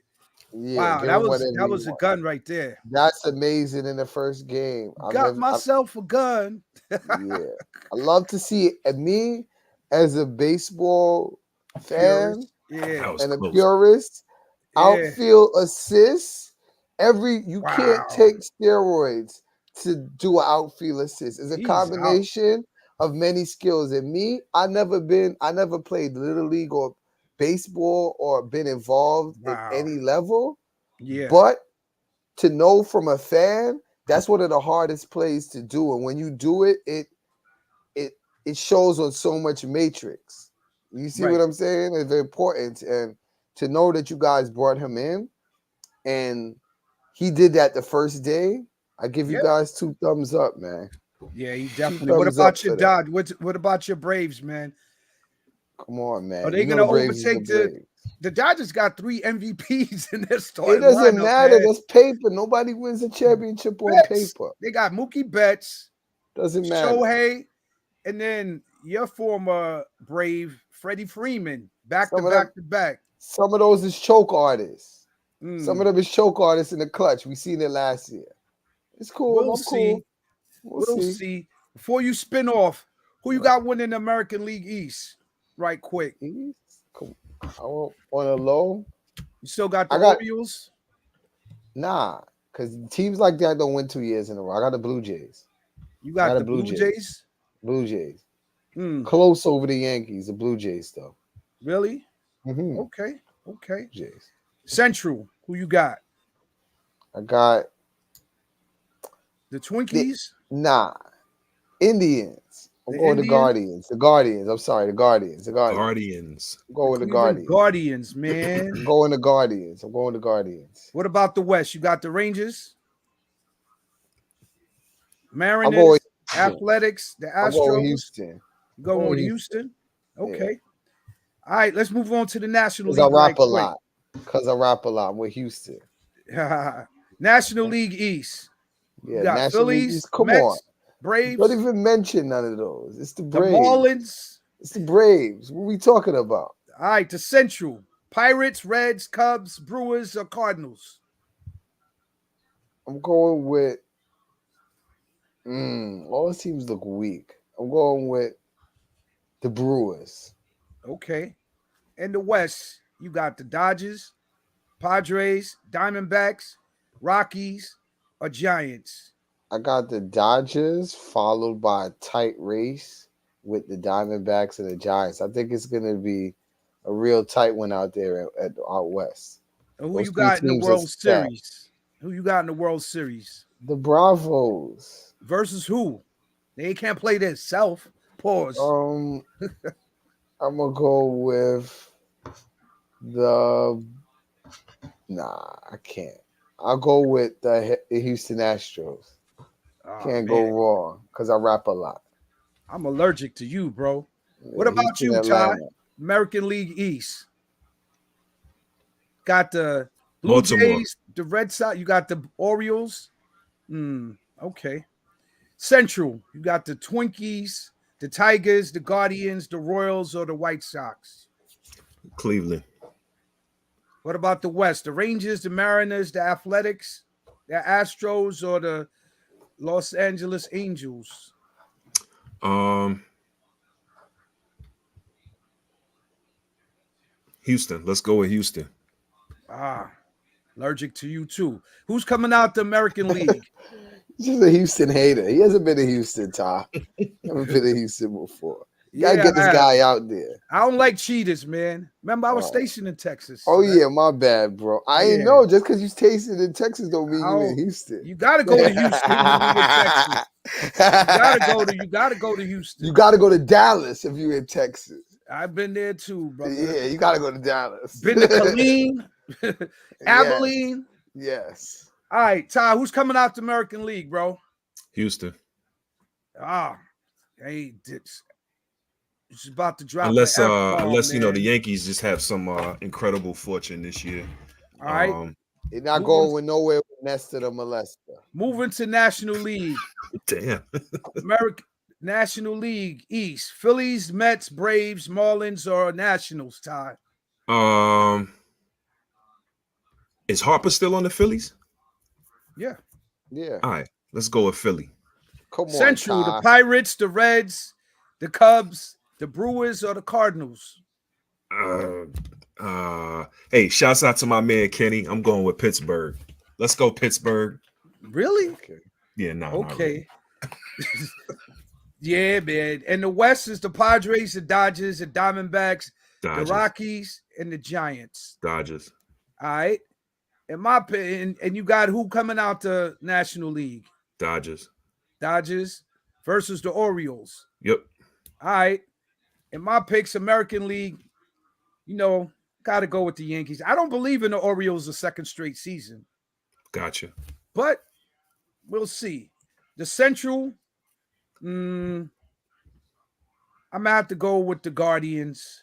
Yeah, Wow, give that him was whatever he a wants. gun right there. That's amazing in the first game. Got myself a gun. Yeah. I love to see it. And me as a baseball fan Yeah. and a close. purist, Yeah. outfield assists, you Wow. can't take steroids to do an outfield assist. It's a He's combination of many skills. And me, I never played little league or baseball or been involved Wow. at any level. Yeah. But to know from a fan, that's one of the hardest plays to do. And when you do it, it shows on so much matrix. You see Right. what I'm saying? It's very important. And to know that you guys brought him in and he did that the first day, I give you Yep. guys 2 thumbs up, man. Yeah, he definitely. What thumbs up about your for that. Dodge? What about your Braves, man? Come on, man. Are they You know gonna the Braves is overtake the Braves. the Dodgers? Got 3 MVPs in their starting It doesn't lineup, matter. man. That's paper. Nobody wins a championship on Betts. paper. They got Mookie Betts, Doesn't matter. Shohei, and then your former Brave, Freddie Freeman, back Some to of back them- to back. Some of those is choke artists. Mm. Some of them is choke artists in the clutch. We seen it last year. It's cool. We'll I'm see. cool. We'll see. Before you spin off, who you got winning the American League East? Right quick. East? Cool. I want on a low. You still got the I got- Orioles? Nah, because teams like that don't win 2 years in a row. I got the Blue Jays. You got Not the a Blue Blue Jays? Blue Jays. Hmm. Close over the Yankees. The Blue Jays, though. Really? Mm-hmm. Okay. Jays. Central, who you got? I got The Twinkies? nah. Indians. I'm The going to Indians? Guardians. The Guardians. I'm sorry, the Guardians. The Guardians. Guardians. I'm going with the Cleveland Guardians. Guardians, man. I'm going to Guardians. I'm going to Guardians. What about the West? You got the Rangers, I'll Mariners, go with Houston. Athletics, the I'll go with Astros. Houston. Going Go with with Houston. Okay. All right, let's move on to the National Because I League. rap a right lot. Because I rap a lot. I'm with Houston. quick. National League East. Yeah, You got National League Phillies, East. Come Mets, on. Braves, Don't even mention none of those. It's the the Braves. Marlins. It's the Braves. What we talking about? All right, the Central. Pirates, Reds, Cubs, Brewers, or Cardinals. I'm going with. All the teams look weak. I'm going with the Brewers. Okay. In the West, you got the Dodgers, Padres, Diamondbacks, Rockies, or Giants. I got the Dodgers, followed by a tight race with the Diamondbacks and the Giants. I think it's going to be a real tight one out there out west. And who Those you three got in the teams are World stacked. Series? Who you got in the World Series? The Bravos. Versus who? They can't play themselves. Pause. I'm gonna go with the. Nah, I can't. I'll go with the Houston Astros. Can't go wrong because I rap a lot. I'm allergic to you, bro. What Yeah, about Houston, you, Ty? Atlanta. American League East. Got the Blue Baltimore. Jays, the Red Sox. You got the Orioles. Okay. Central. You got the Twinkies, the Tigers, the Guardians, the Royals, or the White Sox. Cleveland. What about the West? The Rangers, the Mariners, the Athletics, the Astros, or the Los Angeles Angels? Houston. Let's go with Houston. Allergic to you too. Who's coming out the American League? He's just a Houston hater. He hasn't been to Houston, Ty. Never been to Houston before. You gotta get this guy out there. I don't like cheaters, man. Remember, I was stationed in Texas. Oh, yeah, my bad, bro. I ain't know. Just because you tasted in Texas don't mean you in Houston. You gotta go to Houston when you in Texas. You gotta go to Houston. You gotta go to Dallas if you're in Texas. I've been there too, brother. Yeah, you gotta go to Dallas. Been to Killeen, Abilene. Yes. All right, Ty, who's coming out the American League, bro? Houston. Hey, it's about to drop. Unless man. you know the Yankees just have some incredible fortune this year. All right. They're not going nowhere with Nestor the Molester. Moving to National League. Damn. American National League East. Phillies, Mets, Braves, Marlins, or Nationals, Ty? Is Harper still on the Phillies? Yeah. All right. Let's go with Philly. Come on, Central, Ty. the Pirates, the Reds, the Cubs, the Brewers, or the Cardinals? Hey, shouts out to my man Kenny. I'm going with Pittsburgh. Let's go Pittsburgh. Really? Yeah, no. Okay. Yeah, man. And the West is the Padres, the Dodgers, the Diamondbacks, the Rockies, and the Giants. Dodgers. All right. In my opinion, and you got who coming out the National League? Dodgers. Dodgers versus the Orioles. Yep. All right. In my picks, American League, got to go with the Yankees. I don't believe in the Orioles a second straight season. Gotcha. But we'll see. The Central, I'm going to have to go with the Guardians.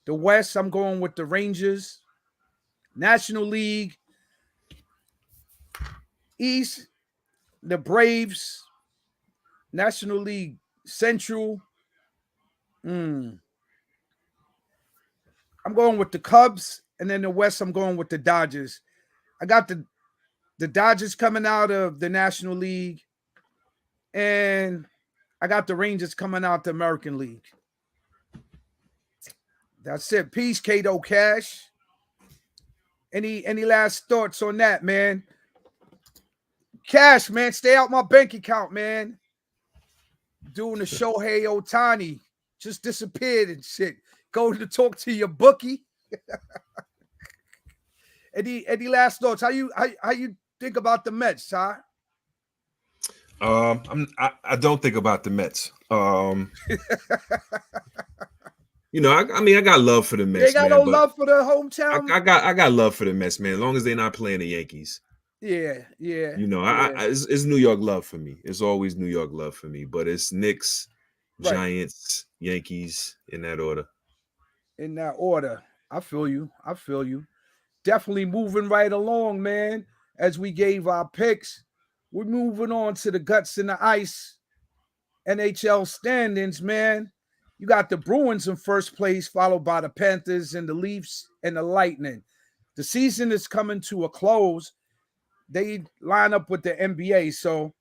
The West, I'm going with the Rangers. National League East, the Braves. National League Central, I'm going with the Cubs. And then the West, I'm going with the Dodgers. I got the Dodgers coming out of the National League. And I got the Rangers coming out the American League. That's it. Peace, Kato Cash. Any last thoughts on that, man? Cash, man, stay out my bank account, man. Doing the Shohei Otani. Just disappeared and shit. Go to talk to your bookie. Any last thoughts? How you think about the Mets, huh? I don't think about the Mets. I got love for the Mets. They got no love for the hometown. I got love for the Mets, man. As long as they're not playing the Yankees. Yeah. It's New York love for me. It's always New York love for me. But it's Knicks, Right. Giants, Yankees in that order. In that order. I feel you. Definitely moving right along, man. As we gave our picks, we're moving on to the guts and the ice NHL standings, man. You got the Bruins in first place, followed by the Panthers and the Leafs and the Lightning. The season is coming to a close. they line up with the NBA. So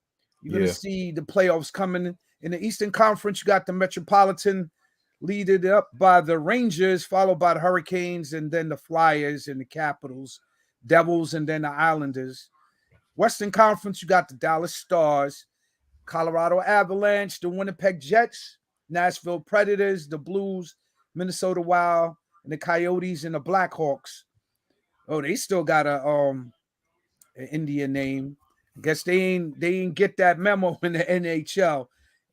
you're going to see the playoffs coming. In the Eastern Conference, you got the Metropolitan leaded up by the Rangers, followed by the Hurricanes, and then the Flyers and the Capitals, Devils, and then the Islanders. Western Conference, you got the Dallas Stars, Colorado Avalanche, the Winnipeg Jets, Nashville Predators, the Blues, Minnesota Wild, and the Coyotes and the Blackhawks. Oh, they still got an Indian name. I guess they ain't get that memo in the NHL.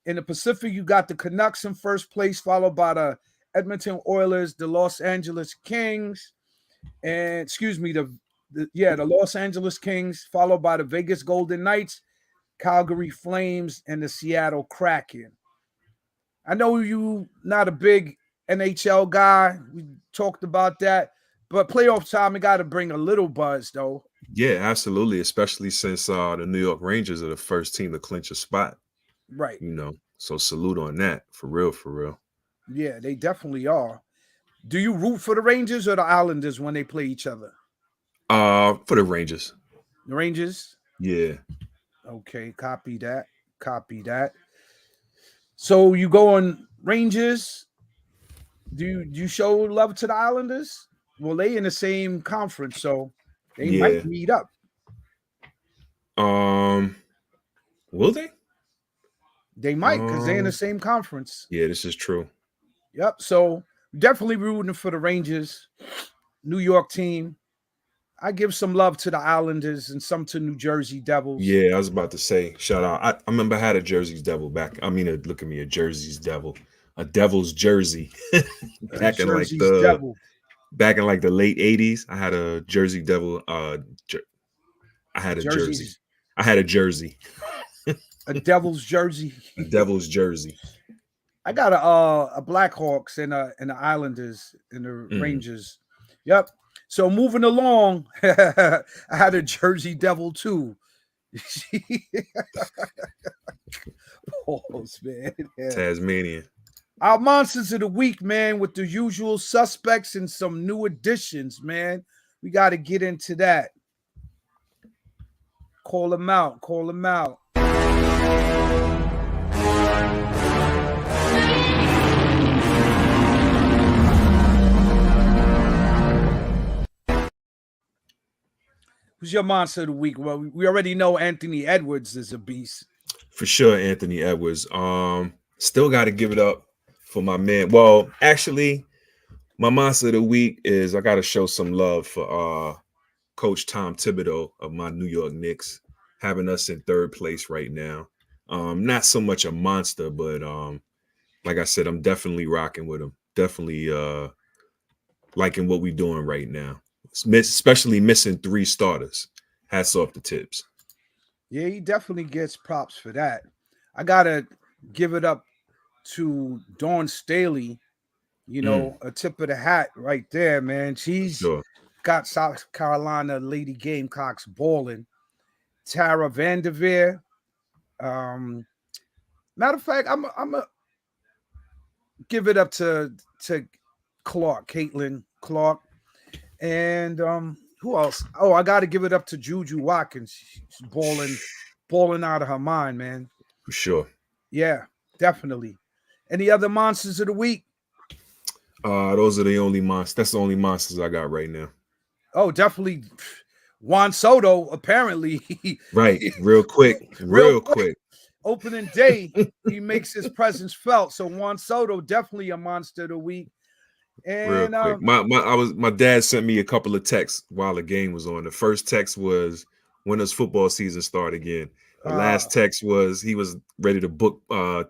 In the Pacific, you got the Canucks in first place, followed by the Edmonton Oilers, the Los Angeles Kings, and the Los Angeles Kings, followed by the Vegas Golden Knights, Calgary Flames, and the Seattle Kraken. I know you not a big NHL guy. We talked about that, but playoff time, we got to bring a little buzz, though. Yeah, absolutely. Especially since the New York Rangers are the first team to clinch a spot. Right. So salute on that. For real, for real. Yeah, they definitely are. Do you root for the Rangers or the Islanders when they play each other? For the Rangers. The Rangers? Yeah. Okay, copy that. Copy that. So you go on Rangers. Do you show love to the Islanders? Well, they in the same conference, so they might meet up. Will they? They might, because they're in the same conference. Yeah, this is true. Yep. So definitely rooting for the Rangers, New York team. I give some love to the Islanders and some to New Jersey Devils. Yeah, I was about to say, shout out. I remember I had a Jersey's Devil back. I mean, look at me, a Jersey's Devil, a Devil's jersey. back in like the late 80s, I had a Jersey Devil. I had a jersey. I had a jersey. A Devil's jersey. A Devil's jersey. I got a Blackhawks and the Islanders and the Rangers. Yep. So moving along, I had a Jersey Devil too. Pause, man. Yeah. Tasmanian. Our monsters of the week, man, with the usual suspects and some new additions, man. We got to get into that. Call them out. Call them out. Who's your monster of the week? Well, we already know Anthony Edwards is a beast. For sure, Anthony Edwards. Still got to give it up for my man. Well, actually, my monster of the week is I got to show some love for Coach Tom Thibodeau of my New York Knicks, having us in third place right now. Not so much a monster, but like I said, I'm definitely rocking with him. Definitely liking what we're doing right now. Especially missing 3 starters. Hats off to Tibbs. Yeah, he definitely gets props for that. I gotta give it up to Dawn Staley. A tip of the hat right there, man. She's got South Carolina Lady Gamecocks balling. Tara Vanderveer. Matter of fact, I'm a give it up to Clark, Caitlin Clark. And who else? Oh, I got to give it up to Juju Watkins. She's balling out of her mind, man. For sure. Yeah, definitely. Any other monsters of the week? Those are the only monsters. That's the only monsters I got right now. Oh, definitely. Juan Soto, apparently. Right. Real quick. Real quick. Opening day, he makes his presence felt. So Juan Soto, definitely a monster of the week. And real quick. My dad sent me a couple of texts while the game was on. The first text was, when does football season start again? The last text was he was ready to book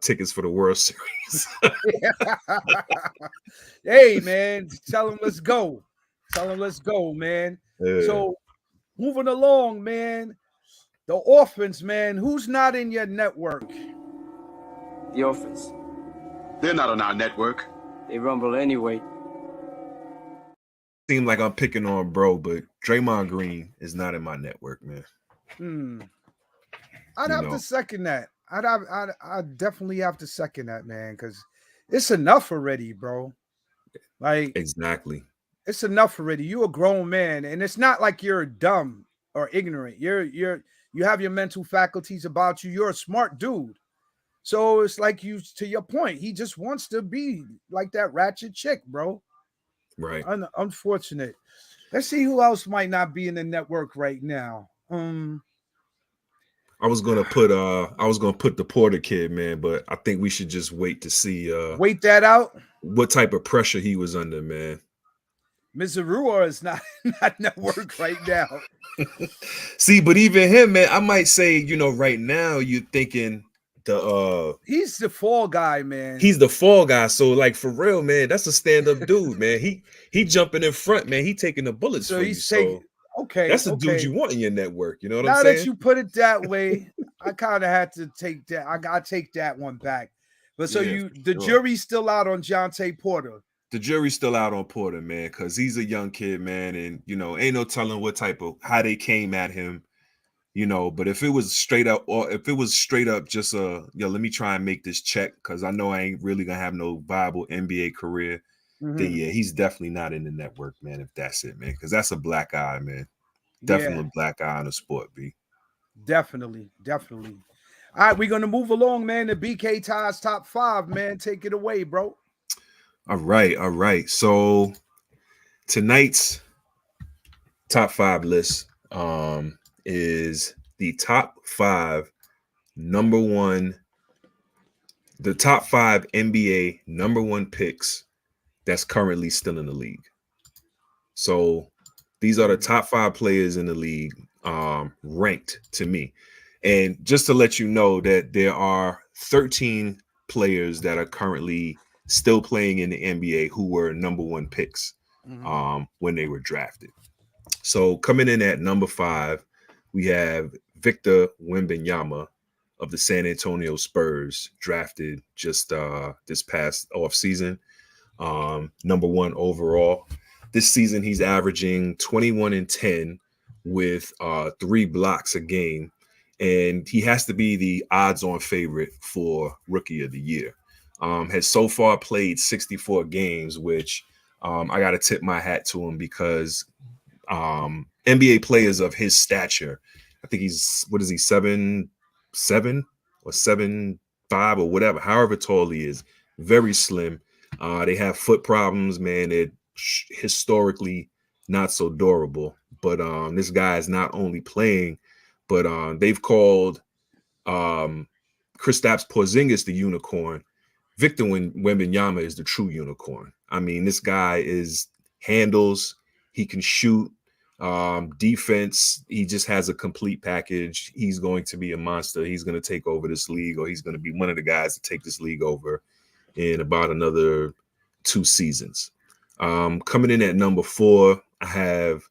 tickets for the World Series. Hey, man, tell him let's go. Tell him let's go, man. Yeah. So moving along, man. The Orphans, man. Who's not in your network? The Orphans. They're not on our network. They rumble anyway. Seem like I'm picking on bro, but Draymond Green is not in my network, man. I'd have to second that. I'd definitely have to second that, man, because it's enough already, bro. Like exactly. It's enough already. You're a grown man, and it's not like you're dumb. or ignorant. You have your mental faculties about you. You're a smart dude. So it's like to your point, he just wants to be like that ratchet chick, bro. Right. Unfortunate. Let's see who else might not be in the network right now. I was gonna put the Porter kid, man, but I think we should just wait to see wait that out. What type of pressure he was under, man. Mizurua is not network right now. See, but even him, man, I might say, right now you're thinking he's the fall guy, man. He's the fall guy. So, like, for real, man, that's a stand-up dude, man. He jumping in front, man. He taking the bullets for you. So okay, that's the dude you want in your network. You know what I'm saying? Now that you put it that way, I kind of had to take that. I gotta take that one back. But so jury's still out on Jonte Porter. The jury's still out on Porter, man, because he's a young kid, man, and ain't no telling how they came at him, But if it was straight up, just let me try and make this check because I know I ain't really gonna have no viable NBA career. Then yeah, he's definitely not in the network, man. If that's it, man, because that's a black eye, man. Definitely a black eye on the sport, B. Definitely. All right, we're gonna move along, man. The BK Ties top 5, man. Take it away, bro. All right. So tonight's top 5 list is the top 5 NBA number 1 picks that's currently still in the league. So these are the top 5 players in the league ranked to me. And just to let you know that there are 13 players that are currently still playing in the NBA who were number 1 picks when they were drafted. So coming in at number 5, we have Victor Wembanyama of the San Antonio Spurs, drafted just this past offseason, number 1 overall. This season, he's averaging 21 and 10 with 3 blocks a game, and he has to be the odds-on favorite for Rookie of the Year. Has so far played 64 games, which I got to tip my hat to him because NBA players of his stature, I think he's, 7'7" or 7'5" or whatever, however tall he is, very slim. They have foot problems, man. They're historically not so durable. But this guy is not only playing, but they've called Kristaps Porzingis the unicorn. Victor Wembanyama is the true unicorn. I mean, this guy handles, he can shoot, defense. He just has a complete package. He's going to be a monster. He's going to take over this league, or he's going to be one of the guys to take this league over in about another 2 seasons. Coming in at number 4, I have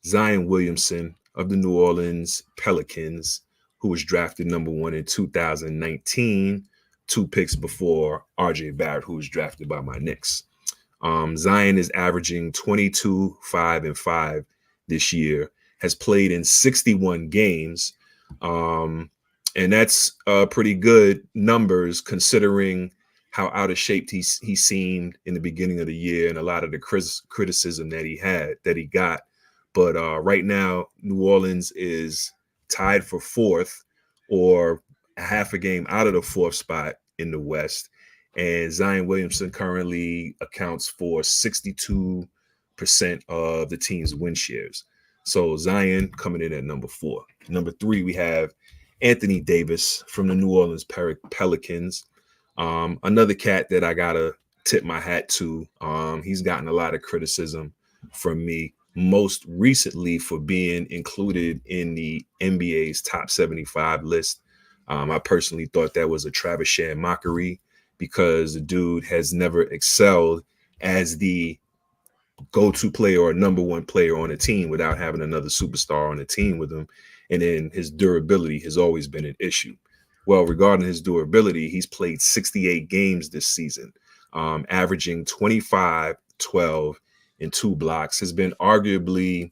Zion Williamson of the New Orleans Pelicans, who was drafted number 1 in 2019. 2 picks before RJ Barrett, who was drafted by my Knicks. Zion is averaging 22, 5, and 5 this year, has played in 61 games. And that's pretty good numbers considering how out of shape he seemed in the beginning of the year and a lot of the criticism that he got. But right now, New Orleans is tied for 4th, or a half a game out of the 4th spot in the West. And Zion Williamson currently accounts for 62% of the team's win shares. So Zion coming in at number 4. Number 3, we have Anthony Davis from the New Orleans Pelicans. Another cat that I gotta tip my hat to. He's gotten a lot of criticism from me, most recently for being included in the NBA's top 75 list. I personally thought that was a Travis mockery because the dude has never excelled as the go-to player or number 1 player on a team without having another superstar on the team with him. And then his durability has always been an issue. Well, regarding his durability, he's played 68 games this season, averaging 25, 12, and 2 blocks. Has been arguably,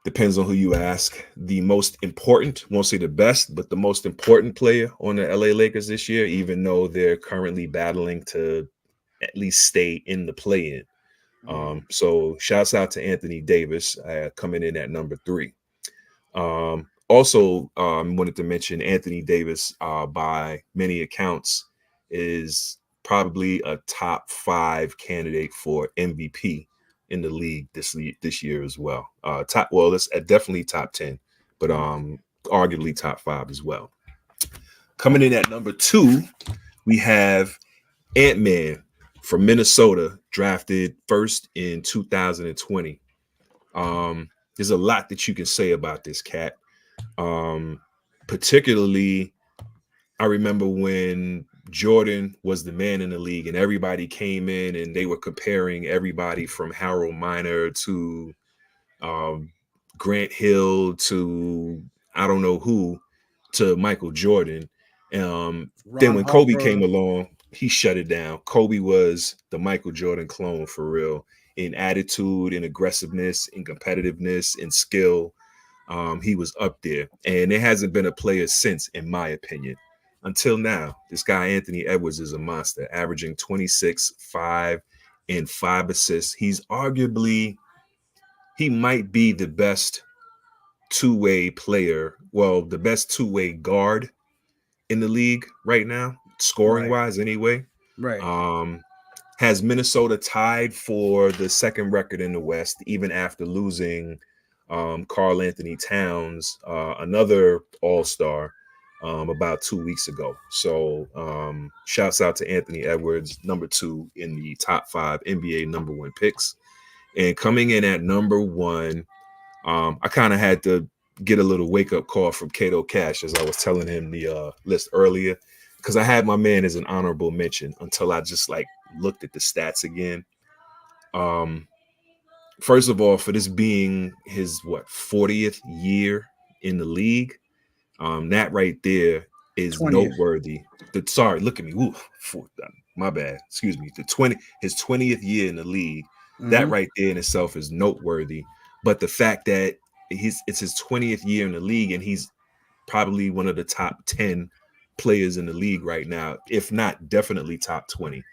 depends on who you ask, the most important, won't say the best, but the most important player on the LA Lakers this year, even though they're currently battling to at least stay in the play-in. So shouts out to Anthony Davis coming in at number 3. Also, wanted to mention Anthony Davis, by many accounts, is probably a top 5 candidate for MVP in the league this year as well. That's definitely top 10, but arguably top 5 as well. Coming in at number 2, we have Ant-Man from Minnesota, drafted first in 2020. There's a lot that you can say about this cat. Particularly, I remember when Jordan was the man in the league and everybody came in and they were comparing everybody from Harold Miner to Grant Hill to I don't know who to Michael Jordan. Then when Kobe came along, he shut it down. Kobe was the Michael Jordan clone for real, in attitude, in aggressiveness, in competitiveness, in skill. He was up there, and there hasn't been a player since, in my opinion, until now. This guy, Anthony Edwards, is a monster, averaging 26, 5, and 5 assists. He might be the best two-way player, the best two-way guard in the league right now, scoring-wise anyway. Right. Has Minnesota tied for the second record in the West, even after losing Karl Anthony Towns, another all-star, about 2 weeks ago. So shouts out to Anthony Edwards, number 2 in the top 5 NBA number 1 picks. And coming in at number 1, I kind of had to get a little wake-up call from Kato Cash as I was telling him the list earlier, because I had my man as an honorable mention until I just looked at the stats again. First of all, for this being his 40th year in the league, that right there is 20th. noteworthy. Look at me. Ooh, my bad. Excuse me. His 20th year in the league. That right there in itself is noteworthy. But the fact that it's his 20th year in the league and he's probably one of the top 10 players in the league right now, if not definitely top 20.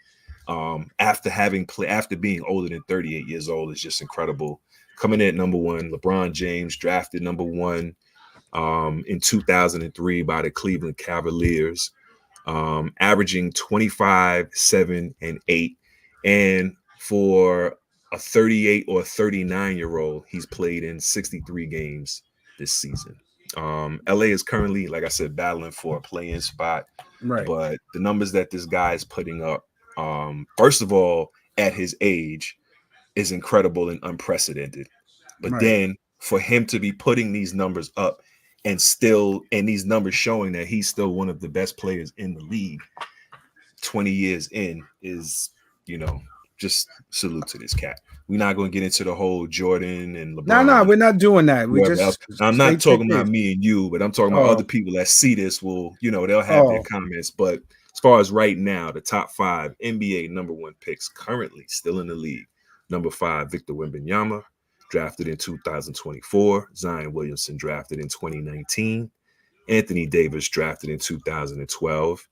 After being older than 38 years old is just incredible. Coming in at number 1, LeBron James, drafted number 1 in 2003 by the Cleveland Cavaliers, averaging 25, 7, and 8. And for a 38 or 39-year-old, he's played in 63 games this season. LA is currently, like I said, battling for a play-in spot. Right. But the numbers that this guy is putting up, first of all, at his age, is incredible and unprecedented. But then for him to be putting these numbers up and these numbers showing that he's still one of the best players in the league 20 years in is, just salute to this cat. We're not going to get into the whole Jordan and LeBron. No, we're not doing that. I'm not talking about me and you, but I'm talking about other people that see this they'll have their comments. But as far as right now, the top 5 NBA number 1 picks currently still in the league. Number 5, Victor Wembanyama, drafted in 2024. Zion Williamson, drafted in 2019. Anthony Davis, drafted in 2012.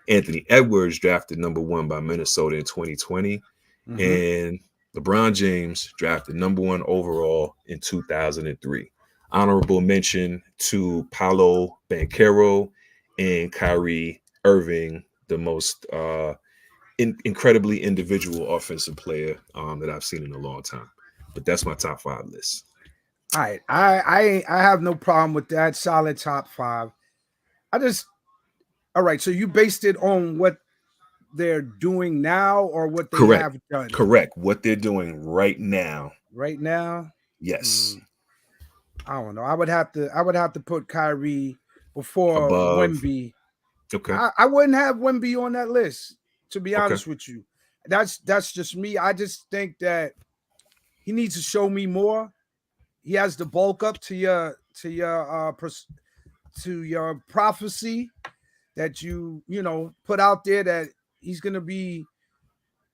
Anthony Edwards, drafted number 1 by Minnesota in 2020. And LeBron James, drafted number 1 overall in 2003. Honorable mention to Paolo Banchero and Kyrie Irving, the most incredibly individual offensive player that I've seen in a long time. But that's my top 5 list. All right. I have no problem with that. Solid top 5. All right. So you based it on what they're doing now or what they have done? Correct. What they're doing right now. Right now? Yes. I don't know. I would have to put Kyrie before Wemby. Okay. I wouldn't have Wemby on that list, to be honest with you. That's just me. I just think that he needs to show me more. He has the bulk up to your prophecy that you put out there that he's going to be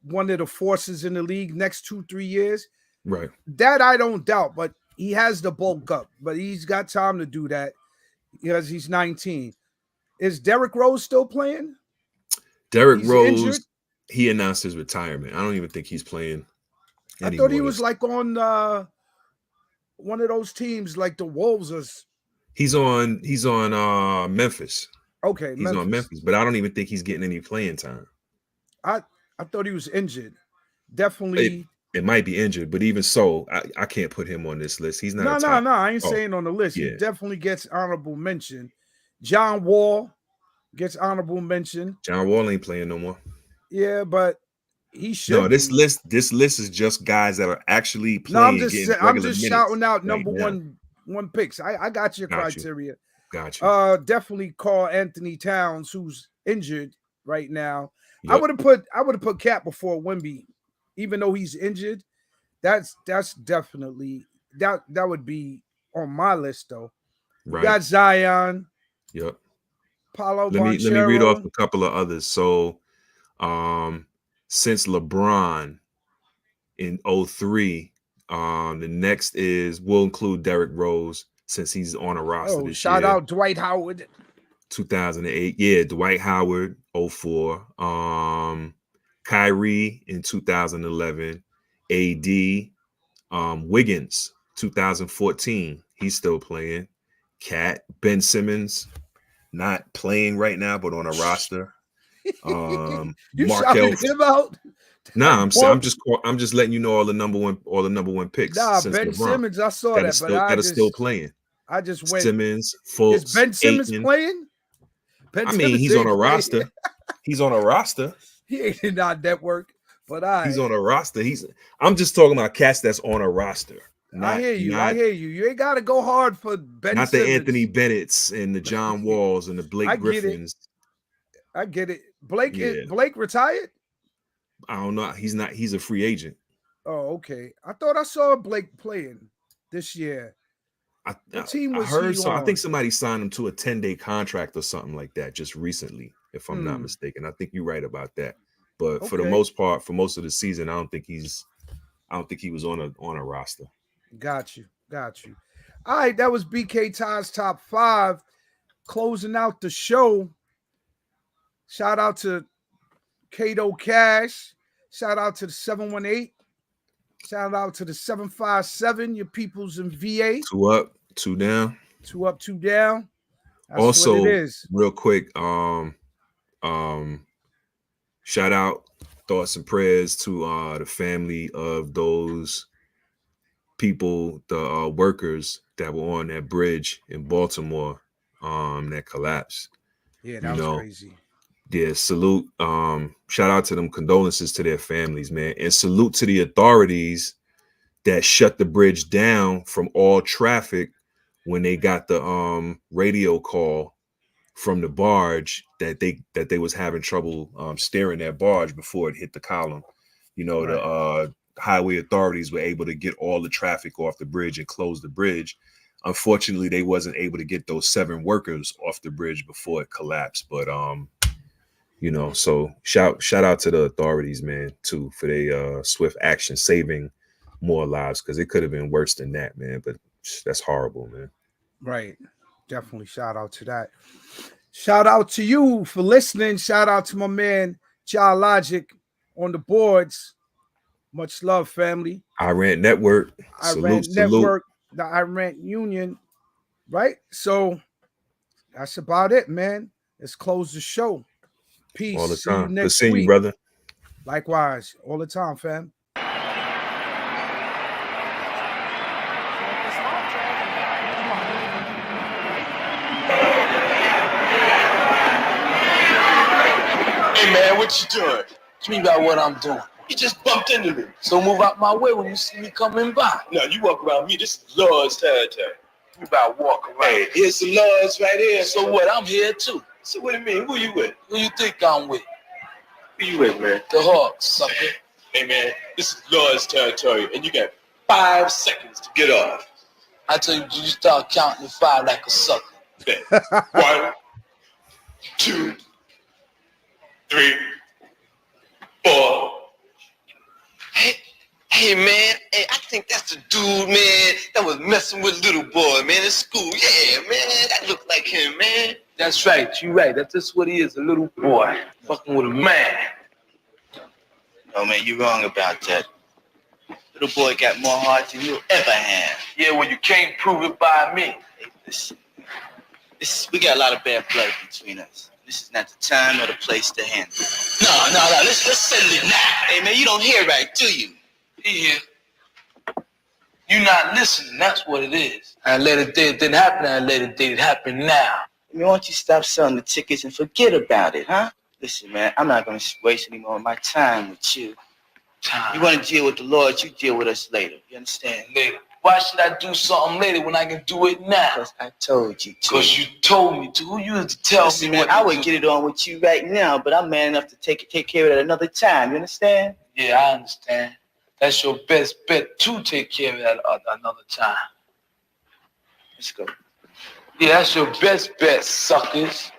one of the forces in the league next 2-3 years. Right. That I don't doubt, but he has the bulk up, but he's got time to do that because he's 19. Is Derrick Rose still playing? Derrick Rose, he announced his retirement. I don't even think he's playing. I thought he was like on one of those teams, like the Wolves. He's on Memphis. Okay, he's on Memphis, but I don't even think he's getting any playing time. I thought he was injured. Definitely. It might be injured, but even so, I can't put him on this list. He's not. No. I ain't saying on the list. Yeah. He definitely gets honorable mention. John Wall gets honorable mention. John Wall ain't playing no more. Yeah, but he should. No, this list is just guys that are actually playing. No, I'm just shouting out number one picks. I got your criteria. Got you. Definitely Karl Anthony Towns, who's injured right now. Yep. I would have put Cat before Wemby, even though he's injured. That's definitely that would be on my list though. Right. You got Zion. Yep. Paolo let me read off a couple of others. So since LeBron in 2003, the next we'll include Derrick Rose since he's on a roster this year. Shout out Dwight Howard. 2008. Yeah, Dwight Howard, 2004. Kyrie in 2011. AD. Wiggins, 2014. He's still playing. Cat. Ben Simmons, not playing right now, but on a roster. You shouted him out? Nah, I'm just letting you know all the number one picks. Nah, Ben LeBron, Simmons, I saw that, but that are still playing. I just went Simmons, Fultz. Is Ben Simmons playing? He's on a roster. He's on a roster. He ain't in our network, but he's on a roster. I'm just talking about cats that's on a roster. I hear you. You ain't got to go hard for Ben. Not Simmons. the Anthony Bennett's and the John Walls and the Blake Griffins. I get it. Blake retired? I don't know. He's not. He's a free agent. Oh, okay. I thought I saw Blake playing this year. I heard so. I think somebody signed him to a 10-day contract or something like that just recently, if I'm not mistaken. I think you're right about that. But for the most part, for most of the season, I don't think he was on a roster. Got you. All right, that was BK Todd's top 5. Closing out the show. Shout out to Kato Cash. Shout out to the 718. Shout out to the 757, your peoples in VA. 2 up, 2 down. 2 up, 2 down. That's also, what it is. Real quick, shout out, thoughts and prayers to the family of those people, the workers that were on that bridge in Baltimore that collapsed. Yeah, that was crazy. Yeah, salute. Shout out to them. Condolences to their families, man. And salute to the authorities that shut the bridge down from all traffic when they got the radio call from the barge that they was having trouble steering that barge before it hit the column. You know, right. The highway authorities were able to get all the traffic off the bridge and close the bridge. Unfortunately, they wasn't able to get those 7 workers off the bridge before it collapsed. But you know, so shout out to the authorities, man, too, for their swift action, saving more lives, because it could have been worse than that, man. But that's horrible, man. Right. Definitely shout out to that. Shout out to you for listening. Shout out to my man, Child Logic on the boards. Much love, family. Iran Network. Iran Network, the Iran Union. Right? So that's about it, man. Let's close the show. Peace. All the time. See you next week. You, brother. Likewise. All the time, fam. Hey, man, what you doing? What you mean by what I'm doing? You just bumped into me. So move out my way when you see me coming by. No, you walk around me. This is Lord's territory. You about walk around. Hey, here's some Lord's right here. So what? I'm here, too. So what do you mean? Who you with? Who you think I'm with? Who you with, man? The Hawks, sucker. Hey, man, this is Lord's territory, and you got 5 seconds to get off. I tell you, you start counting to 5 like a sucker. 1, 2, 3, 4. Hey, man. Hey, I think that's the dude, man, that was messing with little boy, man, in school. Yeah, man, that looked like him, man. That's right. You're right. That's just what he is, a little boy fucking with a man. Oh, man, you're wrong about that. Little boy got more heart than you'll ever have. Yeah, well, you can't prove it by me. Hey, listen. We got a lot of bad blood between us. This is not the time or the place to handle it. No. Let's settle it now. Hey, man, you don't hear right, do you? Yeah. You're not listening. That's what it is. I let it didn't happen. I let it happen now. I mean, why don't you stop selling the tickets and forget about it, huh? Listen, man, I'm not going to waste any more of my time with you. You want to deal with the Lord, you deal with us later. You understand? Later. Why should I do something later when I can do it now? Because I told you to. Because you told me to. Who you to tell me man, what I would get it on with you right now, but I'm man enough to take care of it at another time. You understand? Yeah, I understand. That's your best bet to take care of that another time. Let's go. Yeah, that's your best bet, suckers.